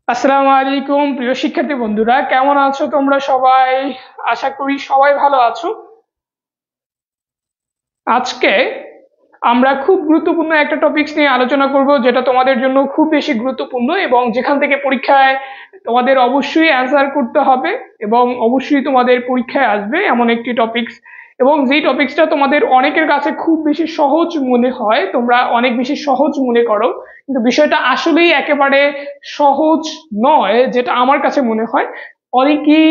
আসসালামু আলাইকুম প্রিয় শিক্ষার্থী বন্ধুরা, কেমন আছো তোমরা সবাই? আশা করি সবাই ভালো আছো। আজকে আমরা খুব গুরুত্বপূর্ণ একটা টপিকস নিয়ে আলোচনা করব, যেটা তোমাদের জন্য খুব বেশি গুরুত্বপূর্ণ এবং যেখান থেকে পরীক্ষায় তোমাদের অবশ্যই অ্যান্সার করতে হবে এবং অবশ্যই তোমাদের পরীক্ষায় আসবে এমন একটি টপিকস। এবং যেই টপিকসটা তোমাদের অনেকের কাছে খুব বেশি সহজ মনে হয়, তোমরা অনেক বেশি সহজ মনে করো, কিন্তু বিষয়টা আসলেই একেবারে সহজ নয় যেটা আমার কাছে মনে হয়। অনেকেই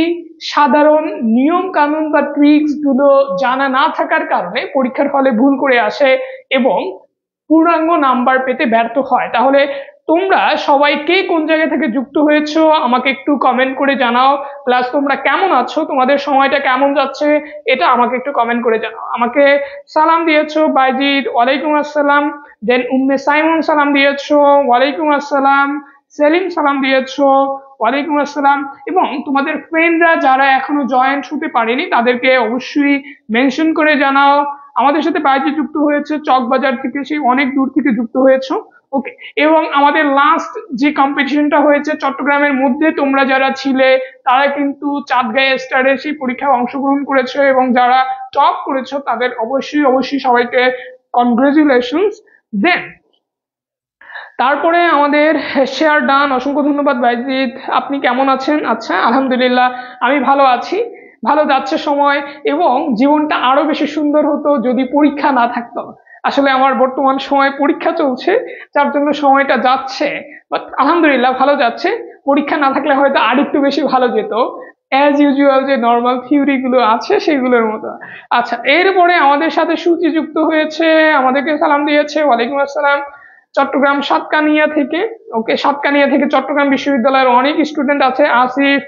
সাধারণ নিয়ম কানুন বা ট্রিক্স গুলো জানা না থাকার কারণে পরীক্ষার হলে ভুল করে আসে এবং পূর্ণাঙ্গ নাম্বার পেতে ব্যর্থ হয়। তাহলে তোমরা সবাই কে কোন জায়গা থেকে যুক্ত হয়েছো আমাকে একটু কমেন্ট করে জানাও। প্লাস তোমরা কেমন আছো, তোমাদের সময়টা কেমন যাচ্ছে, এটা আমাকে একটু কমেন্ট করে জানাও। আমাকে সালাম দিয়েছো বাইজিদ, ওয়ালাইকুম আসসালাম। দেন উম্মে সাইমন সালাম দিয়েছো, ওয়ালাইকুম আসসালাম। সেলিম সালাম দিয়েছো, ওয়ালাইকুম আসসালাম। এবং তোমাদের ফ্রেন্ডরা যারা এখনো জয়েন্ট হতে পারেনি তাদেরকে অবশ্যই মেনশন করে জানাও। আমাদের সাথে বাইরে যুক্ত হয়েছে চকবাজার থেকে, সেই অনেক দূর থেকে যুক্ত হয়েছে। ওকে। এবং আমাদের লাস্ট যে কম্পিটিশনটা হয়েছে চট্টগ্রামের মধ্যে, তোমরা যারা ছিলে তারা কিন্তু চাঁদগাঁয়ে স্টারে সেই পরীক্ষায় অংশগ্রহণ করেছে এবং যারা টপ করেছো তাদের অবশ্যই অবশ্যই সবাইকে কনগ্রেচুলেশনস। দেন তারপরে আমাদের শেয়ার ডান, অসংখ্য ধন্যবাদ বাইজিৎ। আপনি কেমন আছেন? আচ্ছা, আলহামদুলিল্লাহ আমি ভালো আছি। ভালো যাচ্ছে সময়, এবং জীবনটা আরো বেশি সুন্দর হতো যদি পরীক্ষা না থাকতো। আসলে আমার বর্তমান সময়ে পরীক্ষা চলছে, যার জন্য সময়টা যাচ্ছে, বাট আলহামদুলিল্লাহ ভালো যাচ্ছে। পরীক্ষা না থাকলে হয়তো আরেকটু বেশি ভালো যেত, অ্যাজ ইউজুয়াল যে নর্মাল থিওরি গুলো আছে সেগুলোর মতো। আচ্ছা, এরপরে আমাদের সাথে সূচি যুক্ত হয়েছে, আমাদেরকে সালাম দিয়েছে, ওয়ালাইকুম আসসালাম। চট্টগ্রাম সাতকানিয়া থেকে। ওকে, সাতকানিয়া থেকে চট্টগ্রাম বিশ্ববিদ্যালয়ের অনেক স্টুডেন্ট আছে। আসিফ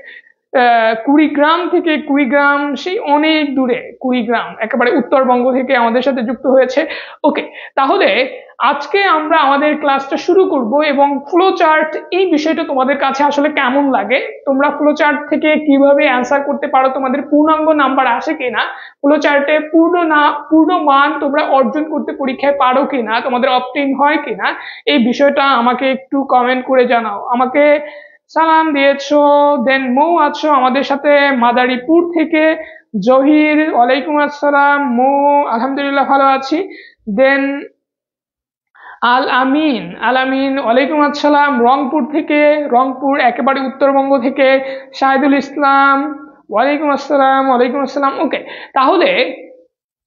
কুড়িগ্রাম থেকে, কুড়িগ্রাম সেই অনেক দূরে, কুড়িগ্রাম একেবারে উত্তরবঙ্গ থেকে আমাদের সাথে যুক্ত হয়েছে। ওকে, তাহলে আজকে আমরা আমাদের ক্লাসটা শুরু করব। এবং ফ্লো চার্ট এই বিষয়টা তোমাদের কাছে আসলে কেমন লাগে, তোমরা ফ্লো চার্ট থেকে কিভাবে অ্যান্সার করতে পারো, তোমাদের পূর্ণাঙ্গ নাম্বার আসে কিনা, ফ্লো চার্টে পূর্ণ মান তোমরা অর্জন করতে পরীক্ষায় পারো কিনা, তোমাদের অপটেইন হয় কিনা, এই বিষয়টা আমাকে একটু কমেন্ট করে জানাও। আমাকে সালাম দিয়েছো। দেন মৌ আছো আমাদের সাথে মাদারীপুর থেকে। জহির, ওয়ালাইকুম আসসালাম। মৌ, আলহামদুলিল্লাহ ভালো আছি। দেন আল আমিন ওয়ালাইকুম আসসালাম রংপুর থেকে, রংপুর একেবারে উত্তরবঙ্গ থেকে। শাহিদুল ইসলাম, ওয়ালাইকুম আসসালাম। ওয়ালাইকুম আসসালাম। ওকে, তাহলে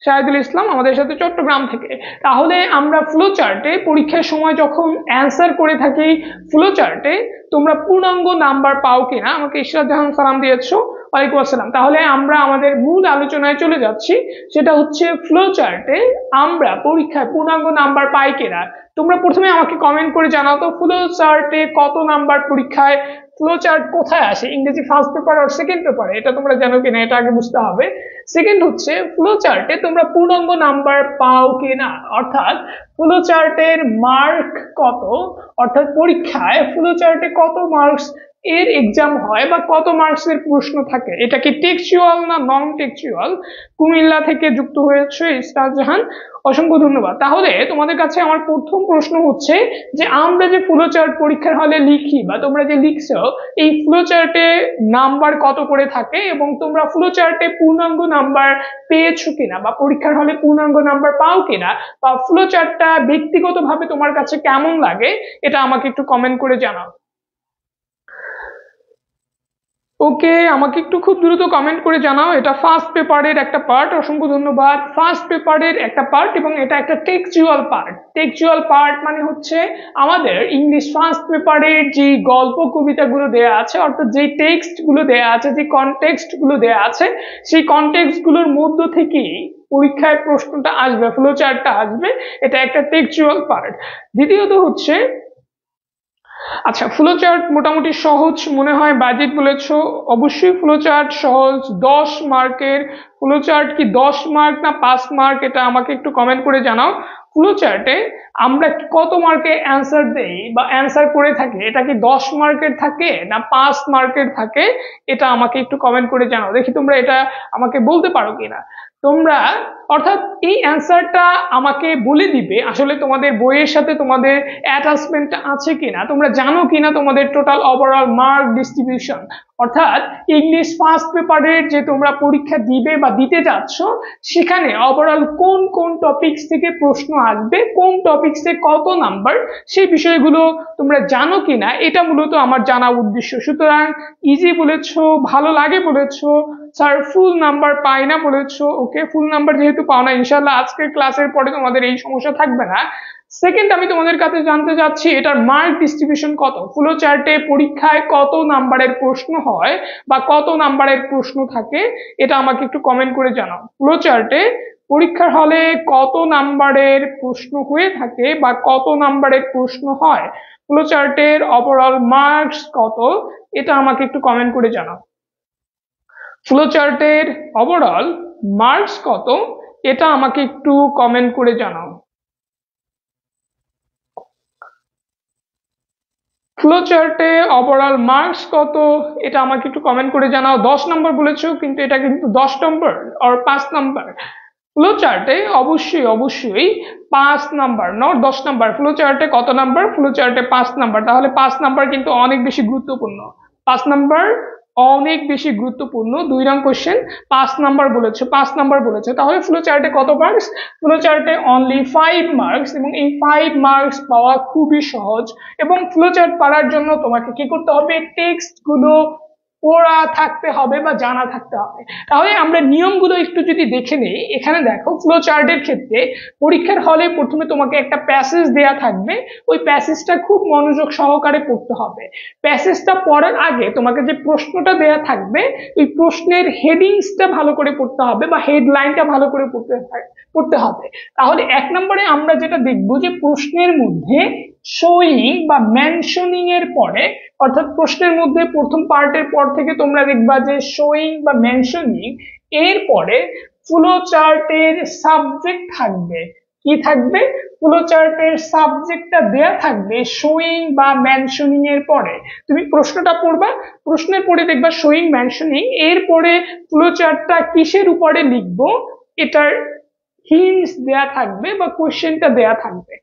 শাহিদুল ইসলাম আমাদের সাথে চট্টগ্রাম থেকে। তাহলে আমরা ফ্লো চার্টে পরীক্ষার সময় যখন অ্যান্সার করে থাকি, ফ্লো চার্টে তোমরা পূর্ণাঙ্গ নাম্বার পাও কিনা, আমাকে ইশরাত জাহান সালাম দিয়েছো, ওয়ালাইকুম আসসালাম। তাহলে আমরা আমাদের মূল আলোচনায় চলে যাচ্ছি, সেটা হচ্ছে ফ্লো চার্টে আমরা পরীক্ষায় পূর্ণাঙ্গ নাম্বার পাই কিনা। তোমরা প্রথমে আমাকে কমেন্ট করে জানাও তো, ফ্লো চার্টে কত নাম্বার পরীক্ষায়, ফ্লো চার্ট কোথায় আসে, ইংরেজি ফার্স্ট পেপার আর সেকেন্ড পেপারে, এটা তোমরা জানো কিনা এটা আগে বুঝতে হবে। সেকেন্ড হচ্ছে ফ্লো চার্টে তোমরা পূর্ণাঙ্গ নাম্বার পাও কিনা, অর্থাৎ ফ্লো চার্টের মার্ক কত, অর্থাৎ পরীক্ষায় ফ্লো চার্টে কত মার্কস এর এক্সাম হয় বা কত মার্কস এর প্রশ্ন থাকে, এটা কি টেক্সচুয়াল না নন টেক্সচুয়াল। কুমিল্লা থেকে যুক্ত হয়েছে ইসরাত জাহান, অসংখ্য ধন্যবাদ। তাহলে তোমাদের কাছে আমার প্রথম প্রশ্ন হচ্ছে যে আমরা যে ফ্লো চার্ট পরীক্ষার হলে লিখি বা তোমরা যে লিখছো, এই ফ্লো চার্টে নাম্বার কত করে থাকে এবং তোমরা ফ্লো চার্টে পূর্ণাঙ্গ নাম্বার পেয়েছো কিনা বা পরীক্ষার হলে পূর্ণাঙ্গ নাম্বার পাও কিনা, বা ফ্লো চার্টটা ব্যক্তিগতভাবে তোমার কাছে কেমন লাগে, এটা আমাকে একটু কমেন্ট করে জানাও। ওকে, আমাকে একটু খুব দ্রুত কমেন্ট করে জানাও। এটা ফার্স্ট পেপারের একটা পার্ট, অসংখ্য ধন্যবাদ। ফার্স্ট পেপারের একটা পার্ট এবং এটা একটা টেক্সচুয়াল পার্ট। টেক্সচুয়াল পার্ট মানে হচ্ছে আমাদের ইংলিশ ফার্স্ট পেপারের যে গল্প কবিতাগুলো দেয়া আছে, অর্থাৎ যে টেক্সট গুলো দেয়া আছে, যে কনটেক্সট গুলো দেয়া আছে, সেই কনটেক্সট গুলোর মধ্য থেকেই পরীক্ষায় প্রশ্নটা আসবে, ফ্লো চার্টটা আসবে। এটা একটা টেক্সচুয়াল পার্ট। দ্বিতীয়ত হচ্ছে, আচ্ছা, ফ্লো চার্ট মোটামুটি সহজ মনে হয়, বাজেট বলেছো, অবশ্যই ফ্লো চার্ট সহজ। 10 মার্কের ফ্লো চার্ট কি 10 মার্ক না 5 মার্ক, এটা আমাকে একটু কমেন্ট করে জানাও। ফ্লো চার্টে আমরা কত মার্কে অ্যান্সার দেই বা অ্যান্সার করে থাকি, এটা কি 10 মার্কের থাকে না 5 মার্কের থাকে, এটা আমাকে একটু কমেন্ট করে জানাও, দেখি তোমরা এটা আমাকে বলতে পারো কিনা। তোমরা অর্থাৎ এই অ্যান্সারটা আমাকে বলে দিবে আসলে তোমাদের বইয়ের সাথে তোমাদের অ্যাটাচমেন্ট আছে কিনা, তোমরা জানো কিনা তোমাদের টোটাল ওভারঅল মার্ক ডিস্ট্রিবিউশন, অর্থাৎ ইংলিশ ফার্স্ট পেপারের যে তোমরা পরীক্ষা দিবে বা দিতে যাচ্ছ সেখানে ওভারঅল কোন কোন টপিকস থেকে প্রশ্ন আসবে, কোন টপিকসে কত নাম্বার, সেই বিষয়গুলো তোমরা জানো কিনা, এটা মূলত আমার জানা উদ্দেশ্য। সুতরাং ইজি বলেছো, ভালো লাগে বলেছো, স্যার ফুল নাম্বার পাই না বলেছো, ওকে ফুল নাম্বার যেহেতু পাও না ইনশাল্লাহ আজকের ক্লাসের পরে তোমাদের এই সমস্যা থাকবে না। সেকেন্ড, আমি তোমাদের কাছে জানতে চাচ্ছি এটার মার্ক ডিস্ট্রিবিউশন কত, ফ্লো চার্টে পরীক্ষায় কত নাম্বারের প্রশ্ন হয় বা কত নাম্বারের প্রশ্ন থাকে, এটা আমাকে একটু কমেন্ট করে জানাও। ফ্লো চার্টে পরীক্ষার হলে কত নাম্বারের প্রশ্ন হয়ে থাকে বা কত নাম্বারের প্রশ্ন হয়, ফ্লো চার্টের ওভারঅল মার্কস কত, এটা আমাকে একটু কমেন্ট করে জানাও। ফ্লো চার্টের ওভারঅল মার্কস কত, এটা আমাকে একটু কমেন্ট করে জানাও। ফ্লো চার্টে ওভারঅল মার্কস কত, এটা আমাকে একটু কমেন্ট করে জানাও। 10 নম্বর বলেছো কিন্তু এটা কিন্তু 10 নম্বর আর 5 নাম্বার। ফ্লো চার্টে অবশ্যই অবশ্যই 5 নাম্বার, নট 10 নাম্বার। ফ্লো চার্টে কত নাম্বার, ফ্লো চার্টে 5 নাম্বার, তাহলে 5 নাম্বার কিন্তু অনেক বেশি গুরুত্বপূর্ণ। 5 নাম্বার অনেক বেশি গুরুত্বপূর্ণ। 2 নং কোশ্চেন 5 নাম্বার বলেছে, 5 নাম্বার বলেছে, তাহলে ফ্লো চার্টে কত মার্কস, ফ্লো চার্টে অনলি 5 মার্কস, এবং এই 5 মার্কস পাওয়া খুবই সহজ। এবং ফ্লো চার্ট পাওয়ার জন্য তোমাকে কি করতে হবে, টেক্সট গুলো পড়া থাকতে হবে বা জানা থাকতে হবে। তাহলে আমরা নিয়মগুলো একটু যদি দেখে নেই, এখানে দেখো ফ্লো চার্টের ক্ষেত্রে পরীক্ষার হলে প্রথমে তোমাকে একটা প্যাসেজ দেয়া থাকবে, ওই প্যাসেজটা খুব মনোযোগ সহকারে পড়তে হবে। প্যাসেজটা পড়ার আগে তোমাকে যে প্রশ্নটা দেয়া থাকবে ওই প্রশ্নের হেডিংসটা ভালো করে পড়তে হবে বা হেডলাইনটা ভালো করে পড়তে হবে। তাহলে 1 নম্বরে আমরা যেটা দেখবো যে প্রশ্নের মধ্যে শোয়িং বা মেনশনিং এর পরে, অর্থাৎ প্রশ্নের মধ্যে প্রথম পার্টের পর থেকে তোমরা দেখবা যে শোয়িং বা মেনশনিং এর পরে ফ্লো চার্টের সাবজেক্ট থাকবে। কি থাকবে, ফ্লো চার্টের সাবজেক্টটা দেয়া থাকবে শোয়িং বা মেনশনিং এর পরে। তুমি প্রশ্নটা পড়বা, প্রশ্নের পরে দেখবা শোয়িং মেনশনিং, এরপরে ফ্লো চার্টটা কিসের উপরে লিখবো এটার হিন্টস দেয়া থাকবে বা কোশ্চেনটা দেয়া থাকবে।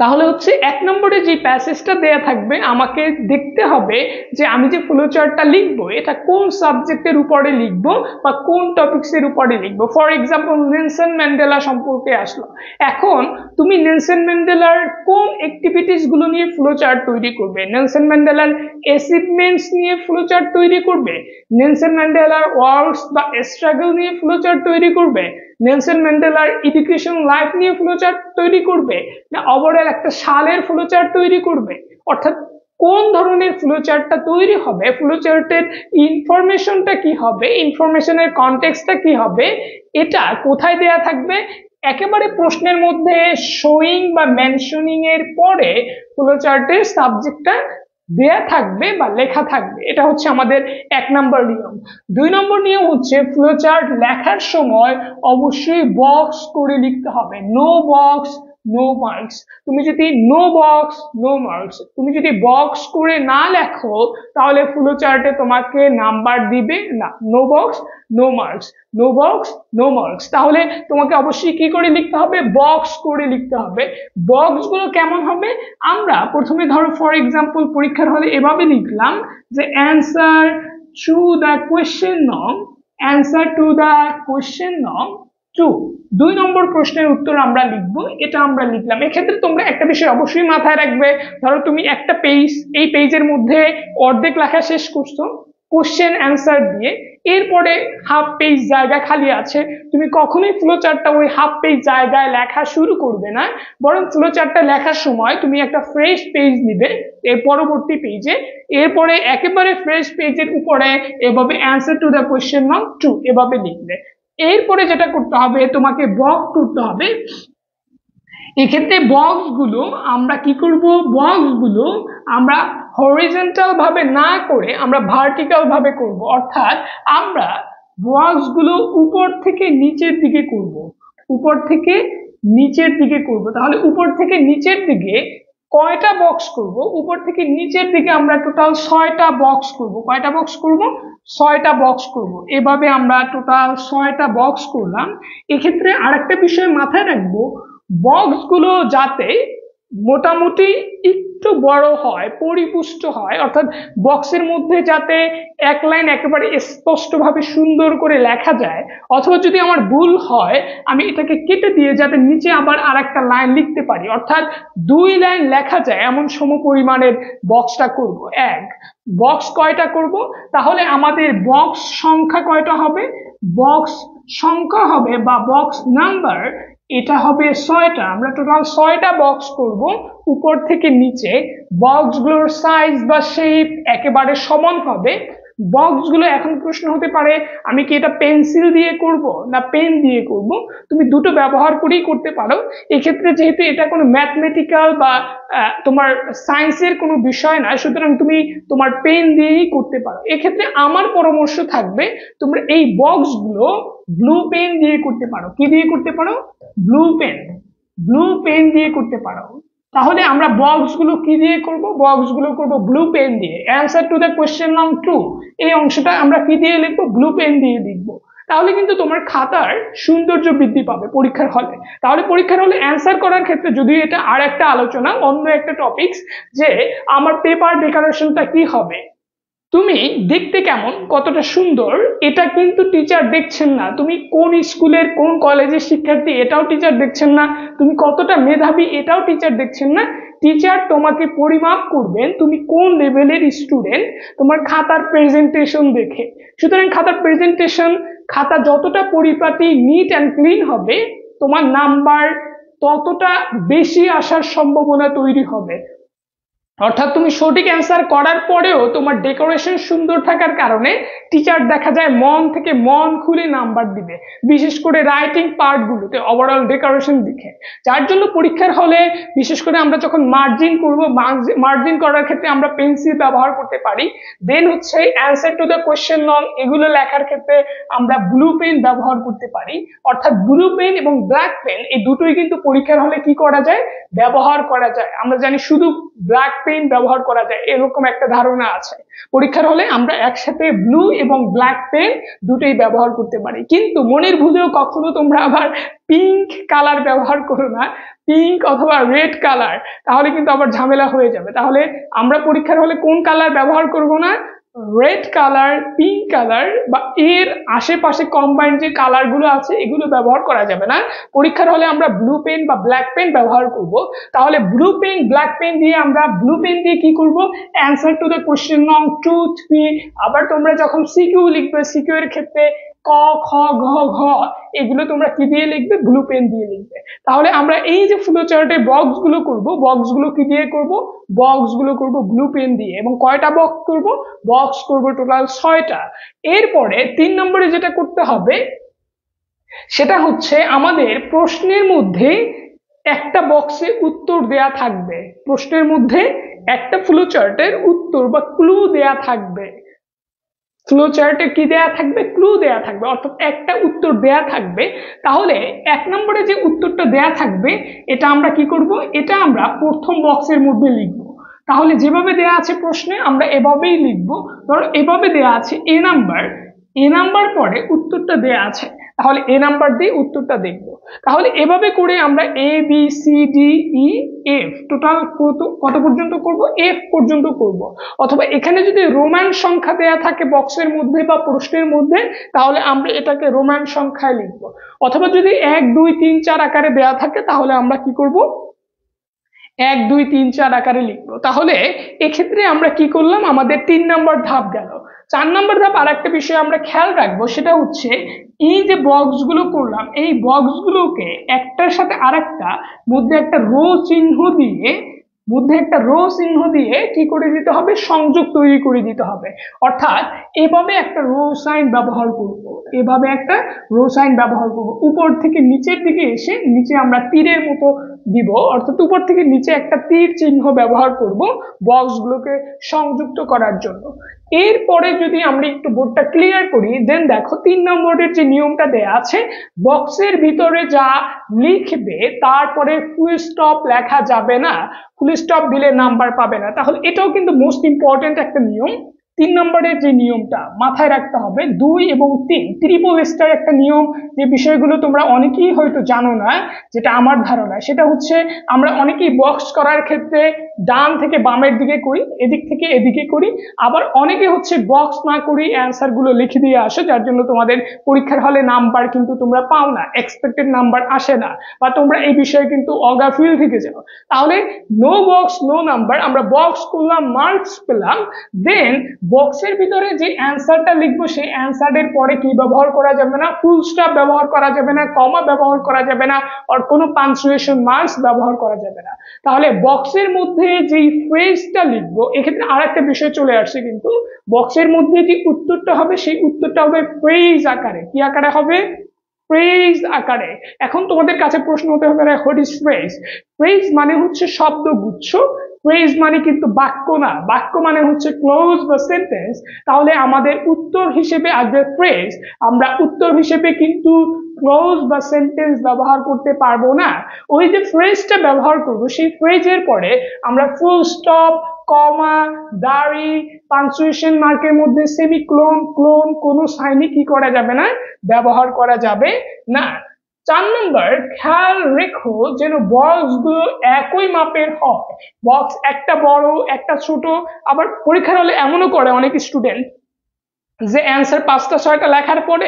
তাহলে হচ্ছে 1 নম্বরে যে প্যাসেজটা দেয়া থাকবে আমাকে দেখতে হবে যে আমি যে ফ্লো চার্টটা লিখবো এটা কোন সাবজেক্টের উপরে লিখবো বা কোন টপিকস এর উপরে লিখবো। ফর এক্সাম্পল নেলসন ম্যান্ডেলা সম্পর্কে আসলো, এখন তুমি নেলসন ম্যান্ডেলার কোন অ্যাক্টিভিটিস গুলো নিয়ে ফ্লো চার্ট তৈরি করবে, নেলসন ম্যান্ডেলার অ্যাচিভমেন্টস নিয়ে ফ্লো চার্ট তৈরি করবে, নেলসন ম্যান্ডেলার ওয়ার্কস বা স্ট্রাগল নিয়ে ফ্লো চার্ট তৈরি করবে, নেলসন ম্যান্ডেলার এডুকেশন লাইফ নিয়ে ফ্লো চার্ট তৈরি করবে, না ওভারঅল একটা সালের ফ্লো চার্ট তৈরি করবে। অর্থাৎ কোন ধরনের ফ্লো চার্টটা তৈরি হবে, ফ্লো চার্টের ইনফরমেশনটা কি হবে, ইনফরমেশনের কনটেক্সটটা কি হবে, এটা কোথায় দেয়া থাকবে, একেবারে প্রশ্নের মধ্যে শোয়িং বা মেনশনিং এর পরে ফ্লো চার্টের সাবজেক্টটা দেয়া থাকবে বা লেখা থাকবে। এটা হচ্ছে আমাদের 1 নম্বর নিয়ম। 2 নম্বর নিয়ম হচ্ছে ফ্লো চার্ট লেখার সময় অবশ্যই বক্স করে লিখতে হবে, নো বক্স নো মার্কস। তুমি যদি নো বক্স নো মার্কস, তুমি যদি বক্স করে না লেখো তাহলে ফ্লো চার্টে তোমাকে নাম্বার দিবে না। No box no marks, no box no marks. তাহলে তোমাকে অবশ্যই কি করে লিখতে হবে, বক্স করে লিখতে হবে। বক্স গুলো কেমন হবে, আমরা প্রথমে ধরো ফর এক্সাম্পল পরীক্ষার হলে এভাবে লিখলাম যে অ্যান্সার টু দ্য কোয়েশ্চেন নং, অ্যান্সার টু দ্য কোয়েশ্চেন নং 2, 2 নম্বর প্রশ্নের উত্তর আমরা লিখবো, এটা আমরা লিখলাম। এক্ষেত্রে তোমরা একটা বিষয় অবশ্যই মাথায় রাখবে, ধরো তুমি একটা পেজ, এই পেজের মধ্যে অর্ধেক লেখা শেষ করছো কোশ্চেন অ্যান্সার দিয়ে, এরপরে হাফ পেজ জায়গা খালি আছে, তুমি কখনোই ফ্লো চার্টটা ওই হাফ পেজ জায়গায় লেখা শুরু করবে না, বরং ফ্লো চার্টটা লেখার সময় তুমি একটা ফ্রেশ পেজ নিবে এর পরবর্তী পেজে, এরপরে একেবারে ফ্রেশ পেজের উপরে এভাবে অ্যান্সার টু দ্য কোয়েশ্চেন নং 2 এভাবে লিখবে। এরপরে যেটা করতে হবে তোমাকে বক্স করতে হবে। এক্ষেত্রে বক্স গুলো আমরা কি করব, বক্স গুলো আমরা হরিজন্টাল ভাবে না করে আমরা ভার্টিক্যাল ভাবে করব। অর্থাৎ আমরা বক্স গুলো উপর থেকে নিচের দিকে করব, উপর থেকে নিচের দিকে করব। তাহলে উপর থেকে নিচের দিকে কয়টা বক্স করব? উপর থেকে নিচের দিকে আমরা টোটাল 6টা বক্স করব। কয়টা বক্স করব? 6টা বক্স করব। এভাবে আমরা টোটাল 6টা বক্স করলাম। এক্ষেত্রে আরেকটা বিষয় মাথায় রাখবো, বক্স গুলো যাতে মোটামুটি একটু বড় হয়, পরিপুষ্ট হয়, অর্থাৎ বক্সের মধ্যে যাতে এক লাইন একেবারে স্পষ্টভাবে সুন্দর করে লেখা যায়, অথবা যদি আমার ভুল হয় আমি এটাকে কেটে দিয়ে যাতে নিচে আবার আরেকটা লাইন লিখতে পারি, অর্থাৎ 2 লাইন লেখা যায় এমন সমপরিমাণের বক্সটা করব। বক্স কয়টা করব? তাহলে আমাদের বক্স সংখ্যা কয়টা হবে? বক্স সংখ্যা হবে বা বক্স নাম্বার এটা হবে 6টা। আমরা টোটাল 6টা বক্স করব উপর থেকে নিচে। বক্সগুলোর সাইজ বা শেপ একেবারে সমান হবে। বক্সগুলো এখন প্রশ্ন হতে পারে আমি কি এটা পেন্সিল দিয়ে করব না পেন দিয়ে করব? তুমি দুটো ব্যবহার করেই করতে পারো। এক্ষেত্রে যেহেতু এটা কোনো ম্যাথমেটিক্যাল বা তোমার সায়েন্সের কোনো বিষয় না, সুতরাং তুমি তোমার পেন দিয়েই করতে পারো। এক্ষেত্রে আমার পরামর্শ থাকবে তোমরা এই বক্সগুলো ব্লু পেন দিয়ে করতে পারো। কি দিয়ে করতে পারো? Blue pen. ব্লু পেন দিয়ে করতে পারো। তাহলে আমরা বক্সগুলো কি দিয়ে করব? বক্সগুলো করব ব্লু পেন দিয়ে। অ্যান্সার টু দ্য কোয়েশ্চেন নং 2 এই অংশটা আমরা কি দিয়ে লিখবো? ব্লু পেন দিয়ে লিখবো। তাহলে কিন্তু তোমার খাতার সৌন্দর্য বৃদ্ধি পাবে পরীক্ষার হলে। তাহলে পরীক্ষার হলে অ্যান্সার করার ক্ষেত্রে, যদিও এটা আর একটা আলোচনা, অন্য একটা টপিকস, যে আমার পেপার ডেকোরেশনটা কি হবে, তুমি দেখতে কেমন, কতটা সুন্দর, এটা কিন্তু টিচার দেখছেন না। তুমি কোন স্কুলের কোন কলেজের শিক্ষার্থী এটাও টিচার দেখছেন না। তুমি কতটা মেধাবী এটাও টিচার দেখছেন না। টিচার তোমাকে পরিমাপ করবেন তুমি কোন লেভেলের স্টুডেন্ট তোমার খাতার প্রেজেন্টেশন দেখে। সুতরাং খাতার প্রেজেন্টেশন, খাতা যতটা পরিপাটি নিট অ্যান্ড ক্লিন হবে, তোমার নাম্বার ততটা বেশি আসার সম্ভাবনা তৈরি হবে। অর্থাৎ তুমি সঠিক অ্যান্সার করার পরেও তোমার ডেকোরেশন সুন্দর থাকার কারণে টিচার দেখা যায় মন থেকে মন খুলে নাম্বার দিবে, বিশেষ করে রাইটিং পার্টগুলোতে ওভারঅল ডেকোরেশন দেখে। যার জন্য পরীক্ষার হলে বিশেষ করে আমরা যখন মার্জিন করব, মার্জিন করার ক্ষেত্রে আমরা পেন্সিল ব্যবহার করতে পারি। দেন হচ্ছে অ্যান্সার টু দ্য কোয়েশ্চেন নং এগুলো লেখার ক্ষেত্রে আমরা ব্লু পেন ব্যবহার করতে পারি। অর্থাৎ ব্লু পেন এবং ব্ল্যাক পেন এই দুটোই কিন্তু পরীক্ষার হলে কি করা যায়? ব্যবহার করা যায়। আমরা জানি শুধু ব্ল্যাক পেন ব্যবহার করা যায় এরকম একটা ধারণা আছে। পরীক্ষার হলে আমরা একসাথে ব্লু এবং ব্ল্যাক পেন দুটোই ব্যবহার করতে পারি। কিন্তু মনের ভুলেও কখনো তোমরা আবার পিঙ্ক কালার ব্যবহার করো না, পিঙ্ক অথবা রেড কালার, তাহলে কিন্তু আবার ঝামেলা হয়ে যাবে। তাহলে আমরা পরীক্ষার হলে কোন কালার ব্যবহার করব না? রেড কালার, পিঙ্ক কালার বা এর আশেপাশে কম্বাইন্ড যে কালার গুলো আছে এগুলো ব্যবহার করা যাবে না। পরীক্ষার হলে আমরা ব্লু পেন বা ব্ল্যাক পেন ব্যবহার করব। তাহলে ব্লু পেন ব্ল্যাক পেন দিয়ে আমরা ব্লু পেন দিয়ে কি করব? অ্যান্সার টু দ্য কোয়েশ্চেন নং 2, 3। আবার তোমরা যখন সিকিউ লিখবে, সিকিউ এর ক্ষেত্রে ক, খ, ঘ, ঘ এগুলো তোমরা কি দিয়ে লিখবে? ব্লু পেন দিয়ে লিখবে। তাহলে আমরা এই যে ফ্লো চার্টে বক্স গুলো করব, বক্স গুলো কি দিয়ে করব? বক্স গুলো করব ব্লু পেন দিয়ে। এবং কয়টা বক্স করব? বক্স করব টোটাল 6টা। এরপরে 3 নম্বরে যেটা করতে হবে সেটা হচ্ছে আমাদের প্রশ্নের মধ্যে একটা বক্সে উত্তর দেয়া থাকবে। প্রশ্নের মধ্যে একটা ফ্লো চার্টের উত্তর বা ক্লু দেয়া থাকবে। ফ্লো চার্টে কি দেয়া থাকবে? ক্লু দেয়া থাকবে, অর্থাৎ একটা উত্তর দেয়া থাকবে। তাহলে 1 নম্বরে যে উত্তরটা দেয়া থাকবে এটা আমরা কি করব? এটা আমরা প্রথম বক্সের মধ্যে লিখব। তাহলে যেভাবে দেয়া আছে প্রশ্নে আমরা এভাবেই লিখব। ধরো এভাবে দেয়া আছে এ নাম্বার, এ নাম্বার পরে উত্তরটা দেয়া আছে, তাহলে এ নাম্বার দিয়ে উত্তরটা দেখব। তাহলে এভাবে করে আমরা A B C D E F total কত পর্যন্ত করব? এফ পর্যন্ত করব। অথবা এখানে যদি রোমান সংখ্যা দেয়া থাকে বক্সের মধ্যে বা প্রশ্নের মধ্যে, তাহলে আমরা এটাকে রোমান সংখ্যায় লিখব। অথবা যদি 1 2 3 4 আকারে দেয়া থাকে তাহলে আমরা কি করব? 1 2 3 4 আকারে লিখবো। তাহলে এক্ষেত্রে আমরা কি করলাম? আমাদের 3 নম্বর ধাপ গেল। 4 নম্বর ধাপ আর একটা বিষয় আমরা খেয়াল রাখবো, সেটা হচ্ছে এই যে বক্স গুলো করলাম এই বক্স গুলোকে একটার সাথে আরেকটা মধ্যে একটা রো চিহ্ন দিয়ে কি করে দিতে হবে? সংযোগ তৈরি করে দিতে হবে। অর্থাৎ এভাবে একটা রো সাইন ব্যবহার করব, এভাবে একটা রো সাইন ব্যবহার করব। উপর থেকে নিচের দিকে এসে নিচে আমরা তীরের মতো দিব, অর্থাৎ উপর থেকে নিচে একটা তীর চিহ্ন ব্যবহার করব বক্সগুলোকে সংযুক্ত করার জন্য। এরপরে যদি আমরা একটু বোর্ডটা ক্লিয়ার করি, দেন দেখো 3 নম্বরের যে নিয়মটা দেয়া আছে, বক্সের ভিতরে যা লিখবে তারপরে ফুল স্টপ লেখা যাবে না, ফুল স্টপ দিলে নাম্বার পাবে না। তাহলে এটাও কিন্তু মোস্ট ইম্পর্টেন্ট একটা নিয়ম। 3 নম্বরের যে নিয়মটা মাথায় রাখতে হবে, 2 এবং 3 ট্রিপল স্টার একটা নিয়ম, যে বিষয়গুলো তোমরা অনেকেই হয়তো জানো না, যেটা আমার ধারণা, সেটা হচ্ছে আমরা অনেকেই বক্স করার ক্ষেত্রে ডান থেকে বামের দিকে করি, এদিক থেকে এদিকে করি, আবার অনেকে হচ্ছে বক্স না করি অ্যান্সার গুলো লিখে দিয়ে আসো, যার জন্য তোমাদের পরীক্ষার হলে নাম্বার কিন্তু তোমরা পাও না, এক্সপেক্টেড নাম্বার আসে না, বা তোমরা এই বিষয়ে কিন্তু অগাফিল থেকে যাও। তাহলে নো বক্স নো নাম্বার, আমরা বক্স করলাম, মার্কস পেলাম, দেন বক্সের ভিতরে যে অ্যান্সারটা লিখবো সেই অ্যান্সারের পরে কি ব্যবহার করা যাবে না, ফুল স্টপ ব্যবহার করা যাবে না, কমা ব্যবহার করা যাবে না, আর কোনো পাঞ্চুয়েশন মার্কস ব্যবহার করা যাবে না। তাহলে বক্সের মধ্যে যেই ফ্রেজটা লিখবো, এক্ষেত্রে আর একটা বিষয় চলে আসছে, কিন্তু বক্সের মধ্যে যে উত্তরটা হবে সেই উত্তরটা হবে ফ্রেজ আকারে। কি আকারে হবে? ফ্রেজ আকারে। এখন তোমাদের কাছে প্রশ্ন হতে পারে, হোয়াট ইজ ফ্রেজ? ফ্রেজ মানে হচ্ছে শব্দগুচ্ছ, ফ্রেজ মানে কিন্তু বাক্য না, বাক্য মানে হচ্ছে ক্লোজ বা সেন্টেন্স। তাহলে আমাদের উত্তর হিসেবে আসবে ফ্রেজ, আমরা উত্তর হিসেবে কিন্তু ক্লোজ বা সেন্টেন্স ব্যবহার করতে পারবো না। ওই যে ফ্রেজটা ব্যবহার করব, সেই ফ্রেজের পরে আমরা ফুল স্টপ, কমা, দাড়ি, পাঞ্চুয়েশন মার্কের মধ্যে সেমিক্লোন, ক্লোন কোনো সাইনই কি করা যাবে না, ব্যবহার করা যাবে না। 4 নম্বর, খেয়াল রেখো যেন বক্স গুলো একই মাপের হয়, বক্স একটা বড় একটা ছোট। আবার পরীক্ষার হলে এমনও করে অনেক স্টুডেন্ট যে অ্যান্সার 5টা 6টা লেখার পরে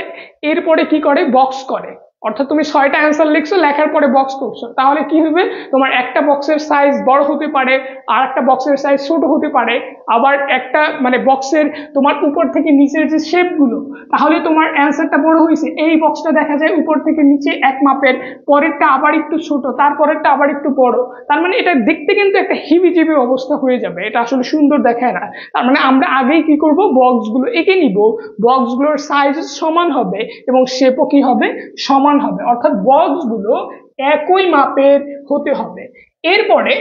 এরপরে কি করে, বক্স করে, অর্থাৎ তুমি 6টা অ্যান্সার লিখছো, লেখার পরে বক্স করছো, তাহলে কি হবে, তোমার একটা বক্সের সাইজ বড় হতে পারে, আর একটা বক্সের সাইজ ছোট হতে পারে, আবার একটা মানে বক্সের তোমার উপর থেকে নিচের যে শেপ গুলো, তাহলে তোমার অ্যান্সারটা বড় হয়েছে, এই বক্সটা দেখা যায় উপর থেকে নিচে এক মাপের, পরেরটা আবার একটু ছোট, তারপরেরটা আবার একটু বড়, তার মানে এটা দেখতে কিন্তু একটা হিবিজিবি অবস্থা হয়ে যাবে, এটা আসলে সুন্দর দেখায় না। তার মানে আমরা আগেই কি করব, বক্স গুলো এঁকে নিব, বক্স গুলোর সাইজ সমান হবে এবং শেপও কি হবে, সমান হবে, অর্থাৎ বক্স গুলো একই মাপের হতে হবে। এরপরে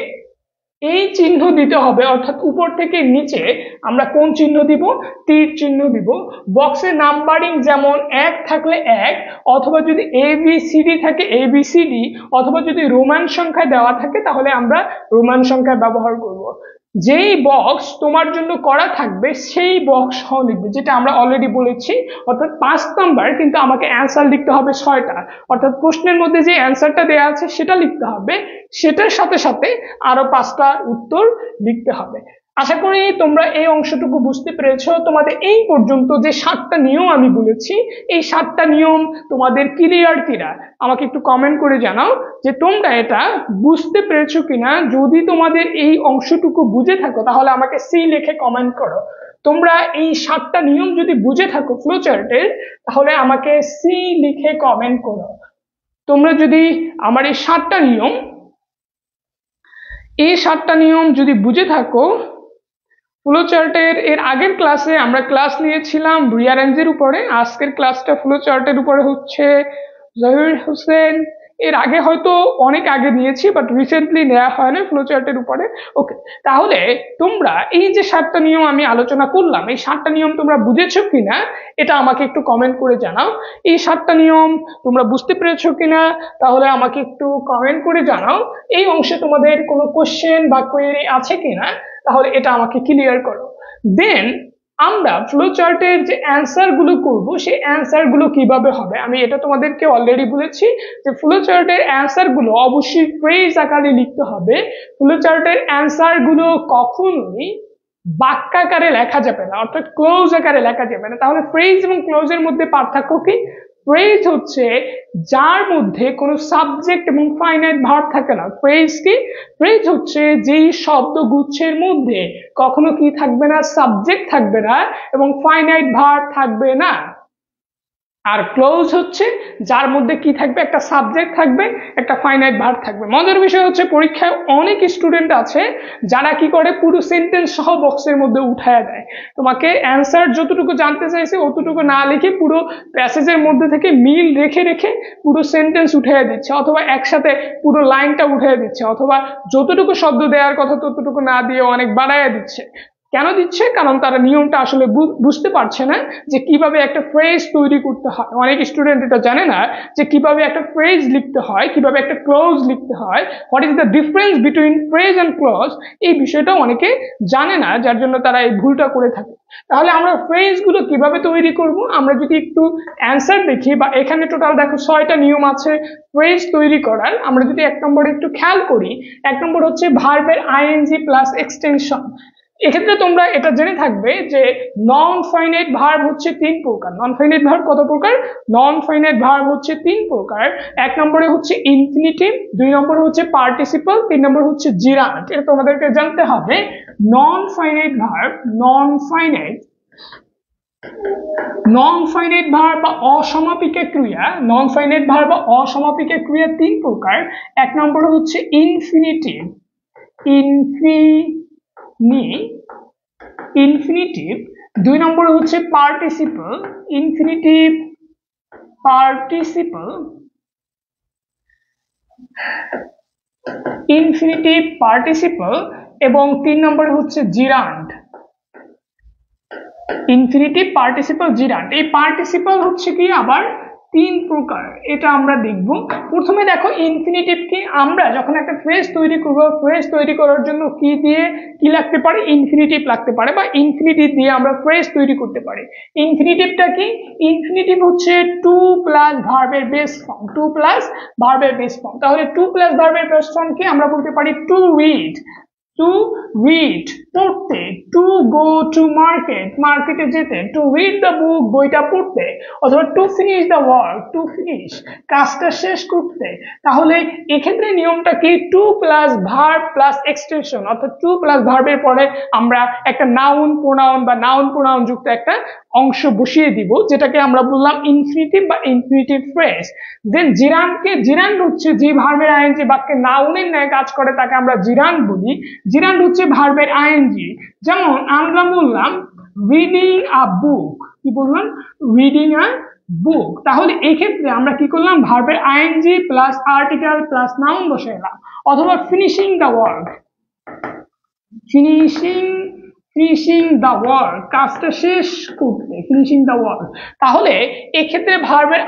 এই চিহ্ন দিতে হবে, অর্থাৎ উপর থেকে নিচে আমরা কোন চিহ্ন দিব, তীর চিহ্ন দিব। বক্সের নাম্বারিং যেমন 1 থাকলে 1, অথবা যদি ABCD থাকে ABCD, অথবা যদি রোমান সংখ্যায় দেওয়া থাকে তাহলে আমরা রোমান সংখ্যা ব্যবহার করব। যেই বক্স তোমার জন্য করা থাকবে সেই বক্স সহ লিখবে, যেটা আমরা অলরেডি বলেছি, অর্থাৎ 5 নাম্বার, কিন্তু আমাকে অ্যান্সার লিখতে হবে 6টা, অর্থাৎ প্রশ্নের মধ্যে যে অ্যান্সারটা দেওয়া আছে সেটা লিখতে হবে, সেটার সাথে সাথে আরো 5টা উত্তর লিখতে হবে। আশা করি তোমরা এই অংশটুকু বুঝতে পেরেছো। তোমাদের এই পর্যন্ত যে 7টা নিয়ম আমি বলেছি, এই 7টা নিয়ম তোমাদের ক্লিয়ার কিনা আমাকে একটু কমেন্ট করে জানাও যে তোমরা এটা বুঝতে পেরেছো কিনা। যদি তোমাদের এই অংশটুকু বুঝে থাকো তাহলে আমাকে সি লিখে কমেন্ট করো। তোমরা এই 7টা নিয়ম যদি বুঝে থাকো ফ্লোচার্টের, তাহলে আমাকে সি লিখে কমেন্ট করো। তোমরা যদি আমার এই 7টা নিয়ম যদি বুঝে থাকো, ফ্লোচার্টের এর আগের ক্লাসে আমরা ক্লাস নিয়েছিলাম রিয়ারেঞ্জের উপরে, আজকের ক্লাসটা ফ্লোচার্টের উপরে হচ্ছে জহির হোসেন। এর আগে হয়তো অনেক আগে নিয়েছি, বাট রিসেন্টলি নেওয়া হয় না ফ্লোচার্টের উপরে। ওকে, তাহলে তোমরা এই যে 7টা নিয়ম আমি আলোচনা করলাম, এই 7টা নিয়ম তোমরা বুঝেছো কিনা এটা আমাকে একটু কমেন্ট করে জানাও। এই 7টা নিয়ম তোমরা বুঝতে পেরেছো কিনা তাহলে আমাকে একটু কমেন্ট করে জানাও। এই অংশে তোমাদের কোনো কোশ্চেন বা কোয়েরি আছে কিনা তাহলে এটা আমাকে ক্লিয়ার করো। দেন আমরা ফ্লোচার্টের যে অ্যান্সার গুলো করবো সেই অ্যান্সার গুলো কিভাবে হবে, আমি এটা তোমাদেরকে অলরেডি বলেছি যে ফ্লোচার্টের অ্যান্সার গুলো অবশ্যই ফ্রেজ আকারে লিখতে হবে। ফ্লোচার্টের অ্যান্সার গুলো কখনোই বাক্যাকারে লেখা যাবে না, অর্থাৎ ক্লোজ আকারে লেখা যাবে না। তাহলে ফ্রেজ এবং ক্লোজের মধ্যে পার্থক্য কি? ফ্রেজ হচ্ছে যার মধ্যে কোনো সাবজেক্ট এবং ফাইনাইট ভার্ব থাকে না। ফ্রেজ কি? ফ্রেজ হচ্ছে যেই শব্দগুচ্ছের মধ্যে কখনো কি থাকবে না, সাবজেক্ট থাকবে না এবং ফাইনাইট ভার্ব থাকবে না। আর ক্লোজ হচ্ছে যার মধ্যে কি থাকবে, একটা সাবজেক্ট থাকবে, একটা ফাইনাইট ভার্ব থাকবে। মজার বিষয় হচ্ছে পরীক্ষায় অনেক স্টুডেন্ট আছে যারা কি করে পুরো সেন্টেন্স সহ বক্সের মধ্যে উঠায় দেয়। তোমাকে অ্যান্সার যতটুকু জানতে চাইছে অতটুকু না লিখে পুরো প্যাসেজের মধ্যে থেকে মিল রেখে রেখে পুরো সেন্টেন্স উঠিয়ে দিচ্ছে, অথবা একসাথে পুরো লাইনটা উঠিয়ে দিচ্ছে, অথবা যতটুকু শব্দ দেওয়ার কথা ততটুকু না দিয়ে অনেক বাড়াইয়া দিচ্ছে। কেন দিচ্ছে? কারণ তারা নিয়মটা আসলে বুঝতে পারছে না যে কিভাবে একটা ফ্রেজ তৈরি করতে হয়। অনেক স্টুডেন্ট এটা জানে না যে কিভাবে একটা ফ্রেজ লিখতে হয়, কিভাবে একটা ক্লোজ লিখতে হয়, what is the difference between phrase and close, এই বিষয়টা অনেকে জানে না, যার জন্য তারা এই ভুলটা করে থাকে। তাহলে আমরা ফ্রেজ গুলো কিভাবে তৈরি করব, আমরা যদি একটু অ্যান্সার দেখি, বা এখানে টোটাল দেখো 6টা নিয়ম আছে ফ্রেজ তৈরি করার। আমরা যদি 1 নম্বরে একটু খেয়াল করি, 1 নম্বর হচ্ছে ভার্বের আইএনজি প্লাস এক্সটেনশন। এক্ষেত্রে তোমরা এটা জেনে থাকবে যে নন ফাইনাইট ভার্ব হচ্ছে 3 প্রকার। নন ফাইনাইট ভার্ব কত প্রকার? নন ফাইনাইট ভার্ব হচ্ছে 3 প্রকার। 1 নম্বরে হচ্ছে ইনফিনিটিভ, 2 নম্বরে হচ্ছে পার্টিসিপল, 3 নম্বরে হচ্ছে জিরান্ট। এটা তোমাদেরকে জানতে হবে। Non finite verb, non finite verb বা অসমাপিকা ক্রিয়া, নন ফাইনাইট ভার্ব বা অসমাপিকা ক্রিয়া 3 প্রকার। 1 নম্বরে হচ্ছে ইনফিনিটিভ, ইনফিনিটিভ। 2 নম্বরে হচ্ছে পার্টিসিপল, ইনফিনিটিভ পার্টিসিপল, এবং 3 নম্বরে হচ্ছে জিরান্ড, ইনফিনিটিভ পার্টিসিপল জিরান্ড। এই পার্টিসিপল হচ্ছে কি আবার 3 প্রকার, এটা আমরা দেখব। প্রথমে দেখো ইনফিনিটিভ কি, আমরা যখন একটা ফ্রেজ তৈরি করব, ফ্রেজ তৈরি করার জন্য কি দিয়ে কি লাগতে পারে? ইনফিনিটিভ লাগতে পারে, বা ইনফিনিটিভ দিয়ে আমরা ফ্রেজ তৈরি করতে পারি। ইনফিনিটিভটা কি? ইনফিনিটিভ হচ্ছে 2 প্লাস ভার্বের বেস ফর্ম, 2 প্লাস ভার্বের বেস ফর্ম। তাহলে 2 প্লাস ভার্বের বেস ফর্ম কি? আমরা বলতে পারি টু রিড, পড়তে, টু গো টু মার্কেট, মার্কেটে যেতে, টু রিড দ্য বুক, বইটা পড়তে, অথবা to finish the work, to finish, কাজটা শেষ করতে। তাহলে এক্ষেত্রে নিয়মটা কি? 2 প্লাস ভার্ব প্লাস এক্সটেনশন, অর্থাৎ 2 প্লাস ভার্বের পরে আমরা একটা নাউন প্রোনাউন বা নাউন প্রোনাউন যুক্ত একটা অংশ বসিয়ে দিব, যেটাকে আমরা বললাম ইনফিনিটিভ বা ইনফিনিটিভ ফ্রেজ। দেন জিরান্ডকে, জিরান্ড হচ্ছে যে ভার্বের আইএনজি বাক্যে নাউনের ন্যায় কাজ করে তাকে আমরা জিরান্ড বলি। জিরান্ড হচ্ছে ভার্বের আইএনজি। যেমন আমরা বললাম রিডিং আ বুক, কি বললাম? Reading a book. তাহলে এই ক্ষেত্রে আমরা কি করলাম? ভার্বের ING plus article plus noun বসাইলাম। অথবা finishing the work, finishing the work, কাজটা শেষ করতে, ফিনিশিং দ্য ওয়ার্ক। তাহলে এক্ষেত্রে ভার্বের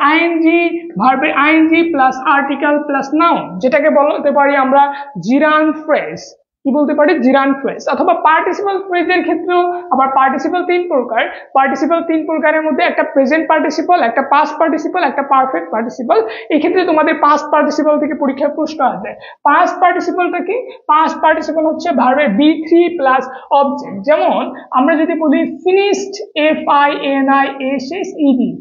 ING plus article plus noun, যেটাকে বলতে পারি আমরা জিরান্ড ফ্রেজ। কি বলতে পারি? জিরান্ড ফ্রেজ। অথবা পার্টিসিপল ফ্রেজের ক্ষেত্রেও আবার পার্টিসিপল 3 প্রকার। পার্টিসিপল 3 প্রকারের মধ্যে একটা প্রেজেন্ট পার্টিসিপল, একটা পাস্ট পার্টিসিপল, একটা পারফেক্ট পার্টিসিপল। এই ক্ষেত্রে তোমাদের পাস্ট পার্টিসিপল থেকে পরীক্ষায় প্রশ্ন আসবে। পাস্ট পার্টিসিপলটা কি? পাস্ট পার্টিসিপল হচ্ছে ভার্বের B3 প্লাস অবজেক্ট। যেমন আমরা যদি বলি finished, FINISHED,